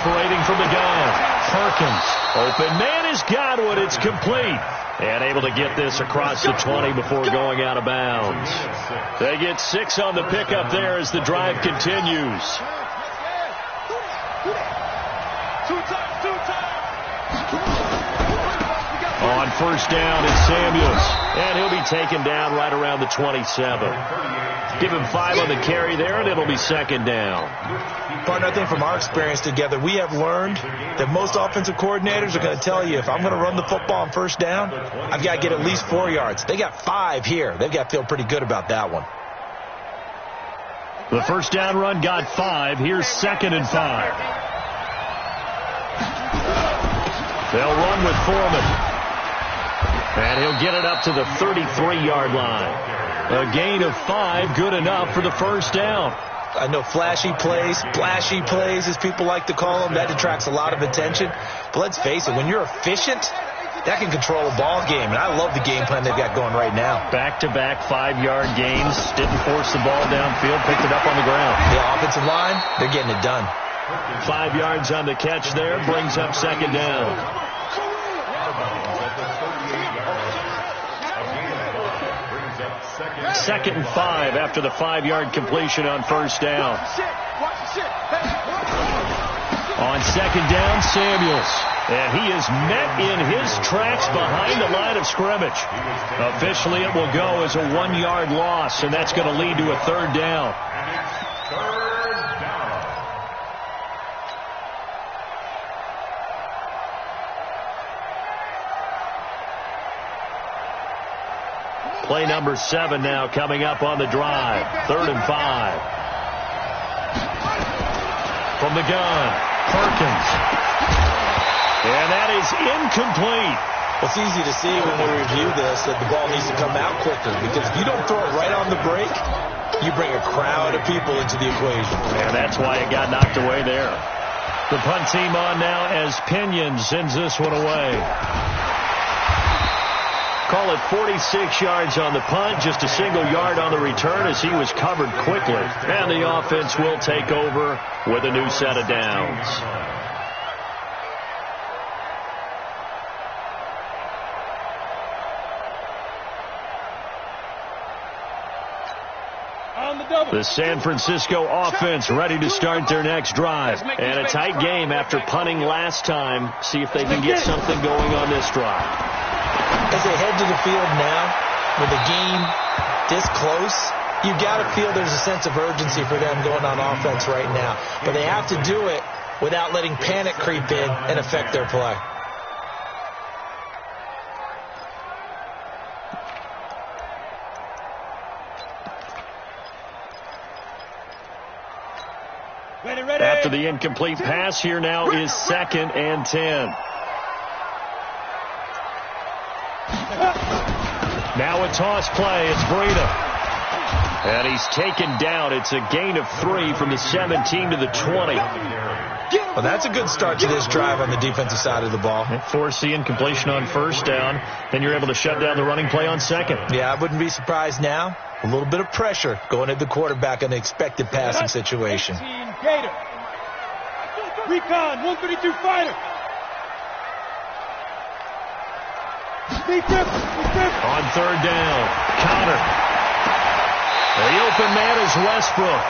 Operating from the gun, Perkins. Open man is Godwin. It's complete. And able to get this across the 20 before going out of bounds. They get 6 on the pickup there as the drive continues. On first down, it's Samuels. And he'll be taken down right around the 27. Give him 5 on the carry there, and it'll be second down. Partner, I think from our experience together, we have learned that most offensive coordinators are going to tell you, if I'm going to run the football on first down, I've got to get at least 4 yards. They got 5 here. They've got to feel pretty good about that one. The first down run got 5. Here's 2nd and 5. They'll run with Foreman. And he'll get it up to the 33-yard line. A gain of 5, good enough for the first down. I know flashy plays, splashy plays, as people like to call them, that attracts a lot of attention. But let's face it, when you're efficient, that can control a ball game. And I love the game plan they've got going right now. Back-to-back 5-yard gains. Didn't force the ball downfield, picked it up on the ground. The offensive line, they're getting it done. 5 yards on the catch there, brings up second down. Second and 5 after the 5-yard completion on first down. On second down, Samuels. And he is met in his tracks behind the line of scrimmage. Officially, it will go as a 1-yard loss, and that's going to lead to a 3rd down. Play number 7 now coming up on the drive. 3rd and 5. From the gun, Perkins. And that is incomplete. It's easy to see when we review this that the ball needs to come out quicker, because if you don't throw it right on the break, you bring a crowd of people into the equation. And that's why it got knocked away there. The punt team on now as Pinion sends this one away. Call it 46 yards on the punt, just a single yard on the return as he was covered quickly. And the offense will take over with a new set of downs. The San Francisco offense ready to start their next drive. And a tight game after punting last time. See if they can get something going on this drive. As they head to the field now, with the game this close, you got to feel there's a sense of urgency for them going on offense right now. But they have to do it without letting panic creep in and affect their play. After the incomplete pass, here now is 2nd and 10. Now a toss play. It's Breida. And he's taken down. It's a gain of 3 from the 17 to the 20. Well, that's a good start to this drive on the defensive side of the ball. Force the incompletion on 1st down. Then you're able to shut down the running play on 2nd. Yeah, I wouldn't be surprised now. A little bit of pressure going at the quarterback in the expected passing situation. Gator. Recon, 132 fighter. On 3rd down, Connor. The open man is Westbrook.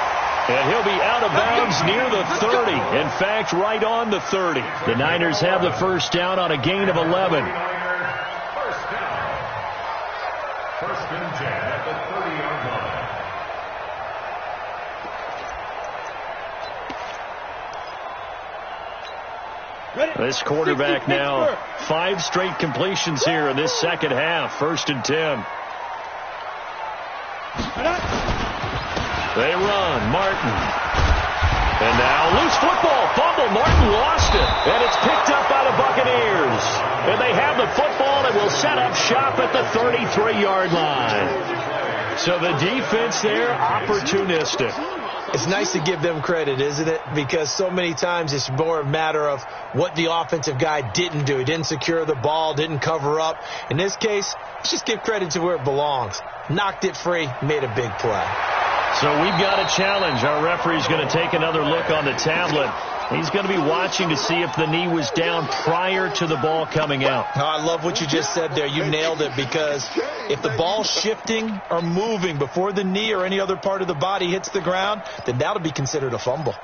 And he'll be out of bounds near the 30. In fact, right on the 30. The Niners have the 1st down on a gain of 11. 1st down. 1st and 10 at the 30-yard line. This quarterback now 5 straight completions here in this 2nd half. 1st and 10. They run. Martin. And now loose football. Fumble. Martin lost it. And it's picked up by the Buccaneers. And they have the football and will set up shop at the 33-yard line. So the defense there, opportunistic. It's nice to give them credit, isn't it? Because so many times it's more a matter of what the offensive guy didn't do. He didn't secure the ball, didn't cover up. In this case, let's just give credit to where it belongs. Knocked it free, made a big play. So we've got a challenge. Our referee's going to take another look on the tablet. He's going to be watching to see if the knee was down prior to the ball coming out. Oh, I love what you just said there. You nailed it, because if the ball's shifting or moving before the knee or any other part of the body hits the ground, then that'll be considered a fumble.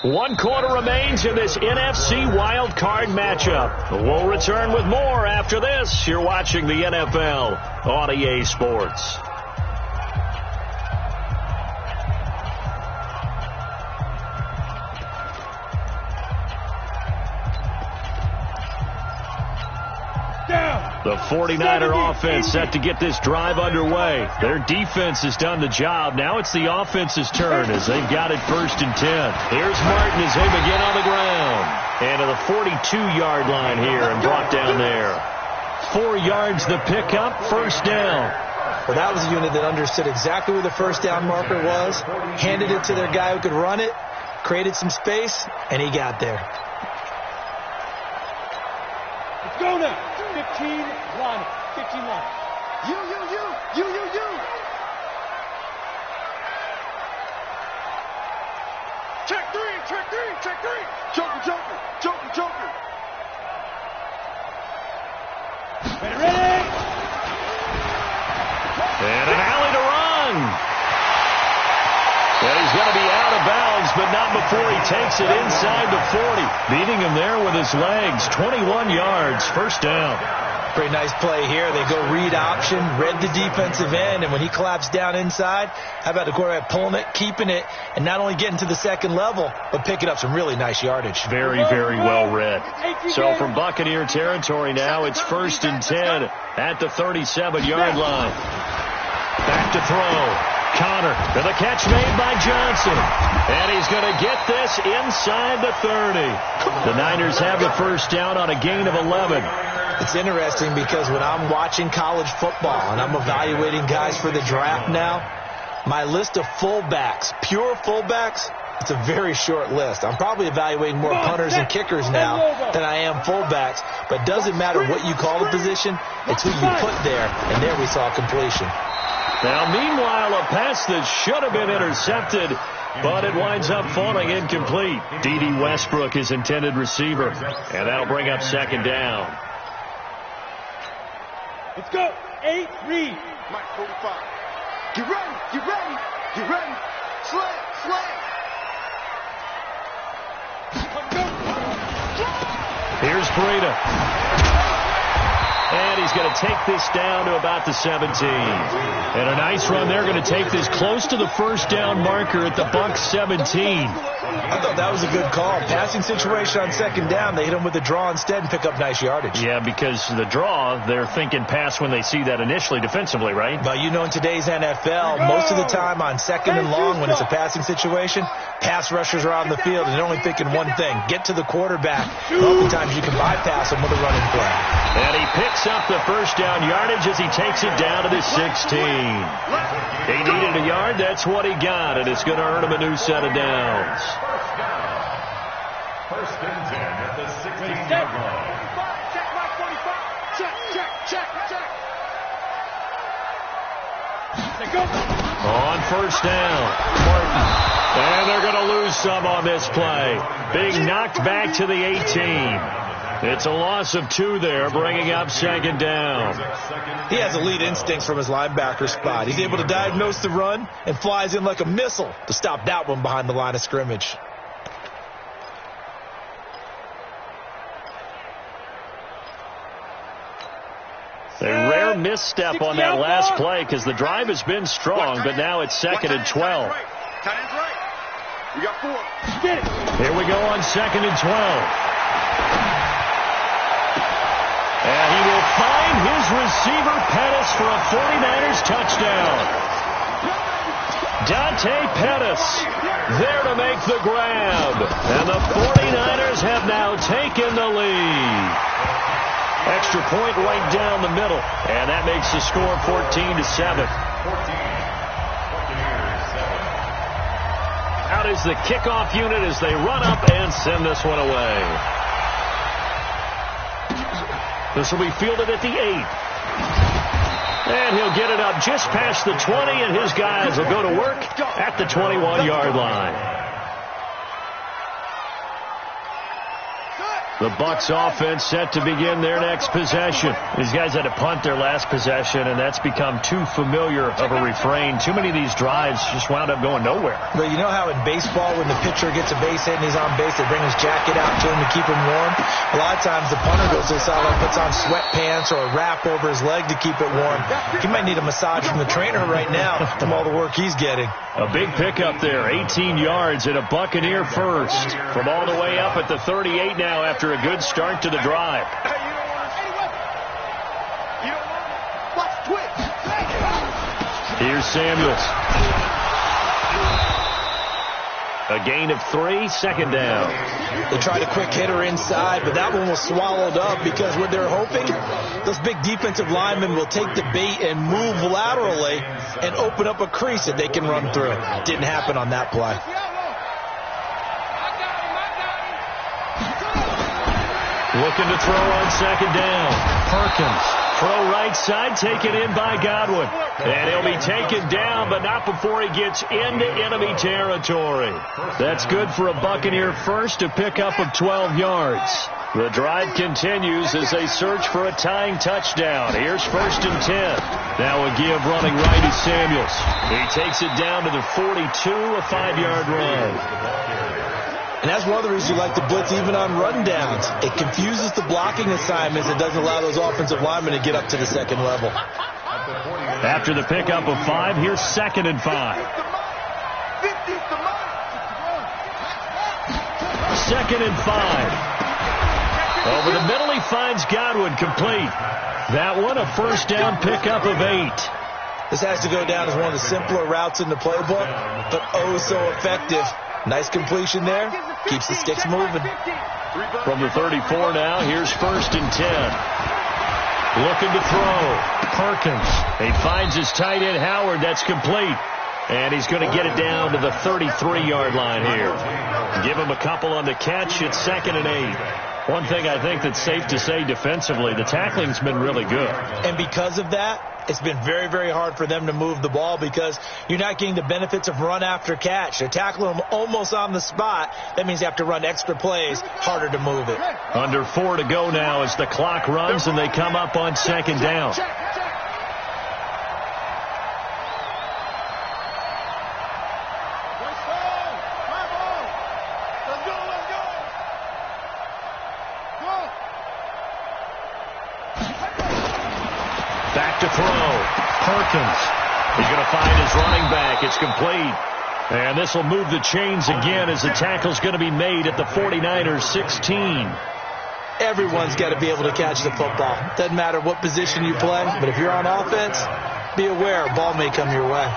1 quarter remains in this NFC Wild Card matchup. We'll return with more after this. You're watching the NFL on EA Sports. The 49er offense set to get this drive underway. Their defense has done the job. Now it's the offense's turn as they've got it 1st and 10. Here's Martin as they begin on the ground. And to the 42-yard line here and brought down there. 4 yards the pickup, 1st down. Well, that was a unit that understood exactly where the 1st down marker was, handed it to their guy who could run it, created some space, and he got there. Let's go now. 15 line. 15 line. You. Check three. Joker. Ready. And an alley to run. And he's going to be out of bounds, but not before he takes it inside the 40. Beating him there with his legs. 21 yards, 1st down. Pretty nice play here. They go read option, read the defensive end, and when he collapsed down inside, how about the quarterback pulling it, keeping it, and not only getting to the 2nd level, but picking up some really nice yardage. Very, very well read. So from Buccaneer territory now, it's 1st and 10 at the 37-yard line. Back to throw. Connor with a catch made by Johnson. And he's going to get this inside the 30. The Niners have the 1st down on a gain of 11. It's interesting because when I'm watching college football and I'm evaluating guys for the draft now, my list of fullbacks, pure fullbacks, it's a very short list. I'm probably evaluating more punters and kickers now than I am fullbacks. But it doesn't matter what you call the position, it's who you put there. And there we saw completion. Now, meanwhile, a pass that should have been intercepted, but it winds up falling incomplete. D.D. Westbrook, his intended receiver, and that'll bring up 2nd down. Let's go. 8 read. Mike 45. Get ready. Slam. Here's Breida. And he's going to take this down to about the 17. And a nice run there, going to take this close to the first down marker at the Bucs 17. I thought that was a good call. Passing situation on second down. They hit him with a draw instead and pick up nice yardage. Yeah, because the draw, they're thinking pass when they see that initially defensively, right? But you know, in today's NFL, most of the time on second and long when it's a passing situation, pass rushers are on the field and they're only thinking one thing, get to the quarterback. And oftentimes you can bypass them with a running play. And he picks up the first down yardage as he takes it down to the 16. He needed a yard. That's what he got, and it's going to earn him a new set of downs. First and 10 at the 16-yard line. Check my 45. Check. They go. On first down, Martin. And they're going to lose some on this play. Being knocked back to the 18. It's a loss of 2 there, bringing up second down. He has elite instincts from his linebacker spot. He's able to diagnose the run and flies in like a missile to stop that one behind the line of scrimmage. A rare misstep on that last play because the drive has been strong, but now it's second and 12. Tight end's right. We got 4. Get it. Here we go on second and 12. And he will find his receiver, Pettis, for a 49ers touchdown. Dante Pettis there to make the grab. And the 49ers have now taken the lead. Extra point right down the middle. And that makes the score 14-7. Out is the kickoff unit as they run up and send this one away. This will be fielded at the 8. And he'll get it up just past the 20, and his guys will go to work at the 21-yard line. The Bucs offense set to begin their next possession. These guys had to punt their last possession, and that's become too familiar of a refrain. Too many of these drives just wound up going nowhere. But you know how in baseball, when the pitcher gets a base hit and he's on base, they bring his jacket out to him to keep him warm? A lot of times the punter goes to the sideline, puts on sweatpants or a wrap over his leg to keep it warm. He might need a massage from the trainer right now from all the work he's getting. A big pickup there, 18 yards and a Buccaneer first. From all the way up at the 38 now after a good start to the drive. Watch Twitch. Here's Samuels. A gain of 3, second down. They tried a quick hitter inside, but that one was swallowed up because what they're hoping, those big defensive linemen will take the bait and move laterally and open up a crease that they can run through. Didn't happen on that play. Looking to throw on second down. Perkins. Throw right side, taken in by Godwin. And he'll be taken down, but not before he gets into enemy territory. That's good for a Buccaneer first, a pickup of 12 yards. The drive continues as they search for a tying touchdown. Here's first and 10. Now a give running right is Samuels. He takes it down to the 42, a 5-yard run. And that's one of the reasons you like to blitz even on rundowns. It confuses the blocking assignments. It doesn't allow those offensive linemen to get up to the second level. After the pickup of 5, here's second and 5. Second and 5. Over the middle, he finds Godwin complete. That one, a first down pickup of 8. This has to go down as one of the simpler routes in the playbook, but oh so effective. Nice completion there. Keeps the sticks moving. From the 34 now, here's first and 10. Looking to throw. Perkins. He finds his tight end, Howard. That's complete. And he's going to get it down to the 33-yard line here. Give him a couple on the catch. It's second and 8. One thing I think that's safe to say defensively, the tackling's been really good. And because of that, it's been very, very hard for them to move the ball because you're not getting the benefits of run after catch. They're tackling them almost on the spot. That means you have to run extra plays, harder to move it. Under 4 to go now as the clock runs and they come up on second down. Back to throw. Perkins. He's going to find his running back. It's complete. And this will move the chains again as the tackle's going to be made at the 49ers 16. Everyone's got to be able to catch the football. Doesn't matter what position you play, but if you're on offense, be aware a ball may come your way.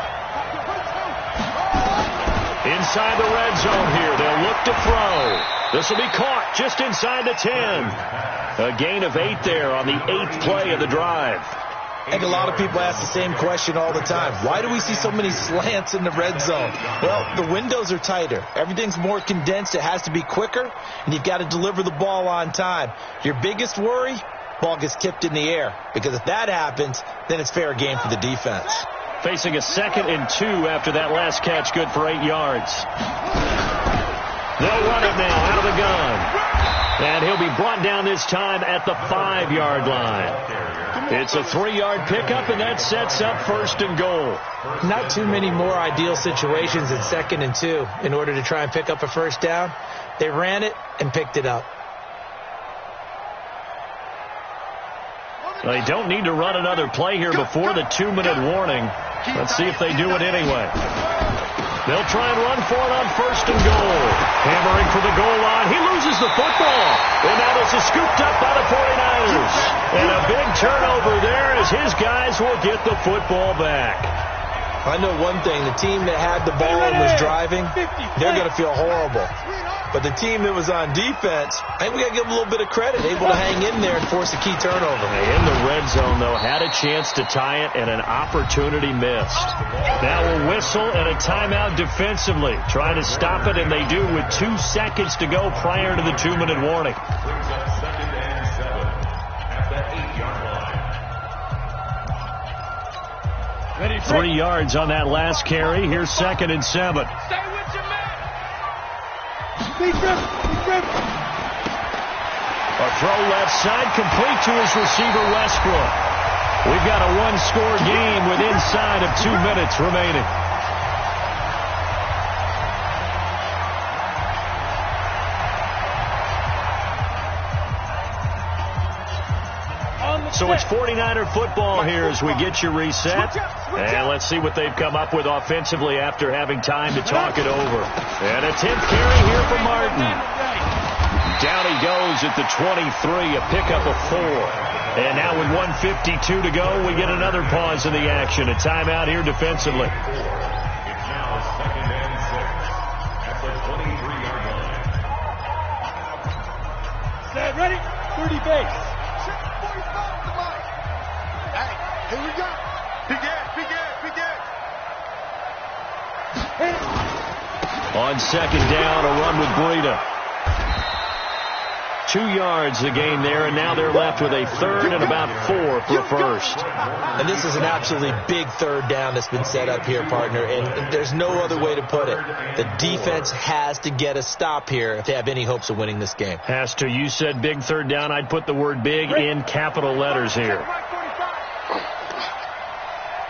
Inside the red zone here. They'll look to throw. This will be caught just inside the 10. A gain of 8 there on the 8th play of the drive. I think a lot of people ask the same question all the time. Why do we see so many slants in the red zone? Well, the windows are tighter. Everything's more condensed. It has to be quicker, and you've got to deliver the ball on time. Your biggest worry, ball gets tipped in the air, because if that happens, then it's fair game for the defense. Facing a 2nd and 2 after that last catch, good for 8 yards. They'll run it now out of the gun. And he'll be brought down this time at the 5-yard line. It's a 3-yard pickup, and that sets up 1st and goal. Not too many more ideal situations in 2nd and 2 in order to try and pick up a first down. They ran it and picked it up. They don't need to run another play here before the 2-minute warning. Let's see if they do it anyway. They'll try and run for it on 1st and goal. Hammering for the goal line. He loses the football. And now this is scooped up by the 49ers. And a big turnover there as his guys will get the football back. I know one thing. The team that had the ball and was driving, they're going to feel horrible. But the team that was on defense, I think we got to give them a little bit of credit. Able to hang in there and force a key turnover. In the red zone, though, had a chance to tie it and an opportunity missed. Now a whistle and a timeout defensively. Trying to stop it, and they do with 2 seconds to go prior to the 2-minute warning. 3 yards on that last carry. Here's 2nd and 7. Stay with your man. Be grip. A throw left side, complete to his receiver, Westbrook. We've got a 1-score game with inside of 2 minutes remaining. So it's 49er football here as we get you reset. And let's see what they've come up with offensively after having time to talk it over. And a 10th carry here for Martin. Down he goes at the 23, a pickup of 4. And now with 1:52 to go, we get another pause in the action. A timeout here defensively. It's now 2nd and 6 at the 23-yard line. Set, ready? 30 base. Here we go. Big ass. On 2nd down, a run with Breida. 2 yards the gain there, and now they're left with a 3rd and about 4 for a 1st. And this is an absolutely big 3rd down that's been set up here, partner, and there's no other way to put it. The defense has to get a stop here if they have any hopes of winning this game. Has to. You said big 3rd down. I'd put the word big in capital letters here.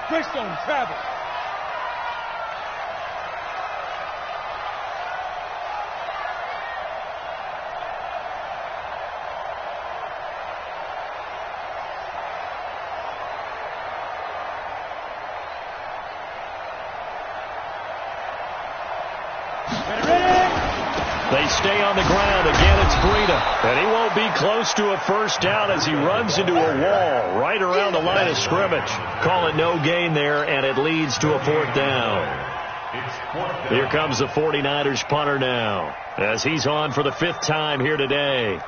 Greystone, Travis. They stay on the ground. Again, it's Breida. And he won't be close to a 1st down as he runs into a wall right around the line of scrimmage. Call it no gain there, and it leads to a 4th down. Here comes the 49ers punter now as he's on for the 5th time here today.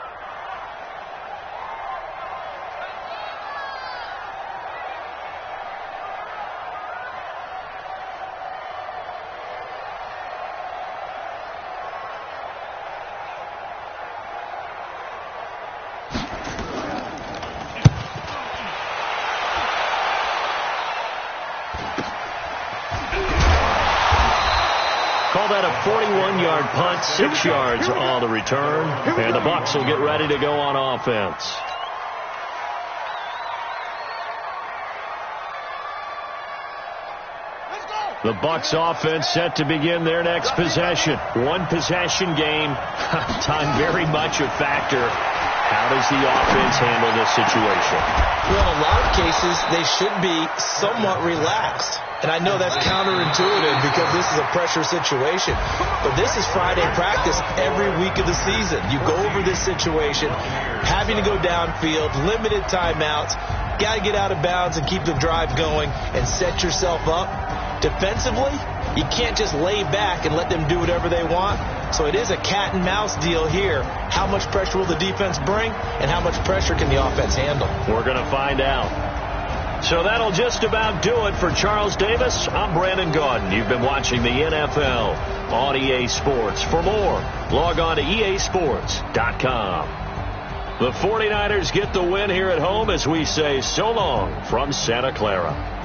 Call that a 41-yard punt, 6 yards on the return. And the Bucs will get ready to go on offense. The Bucs offense set to begin their next possession. 1 possession game. Time very much a factor How does the offense handle this situation? Well, in a lot of cases, they should be somewhat relaxed. And I know that's counterintuitive because this is a pressure situation. But this is Friday practice every week of the season. You go over this situation, having to go downfield, limited timeouts, got to get out of bounds and keep the drive going and set yourself up. Defensively, you can't just lay back and let them do whatever they want. So it is a cat and mouse deal here. How much pressure will the defense bring and how much pressure can the offense handle? We're going to find out. So that'll just about do it for Charles Davis. I'm Brandon Gaudin. You've been watching the NFL on EA Sports. For more, log on to easports.com. The 49ers get the win here at home as we say so long from Santa Clara.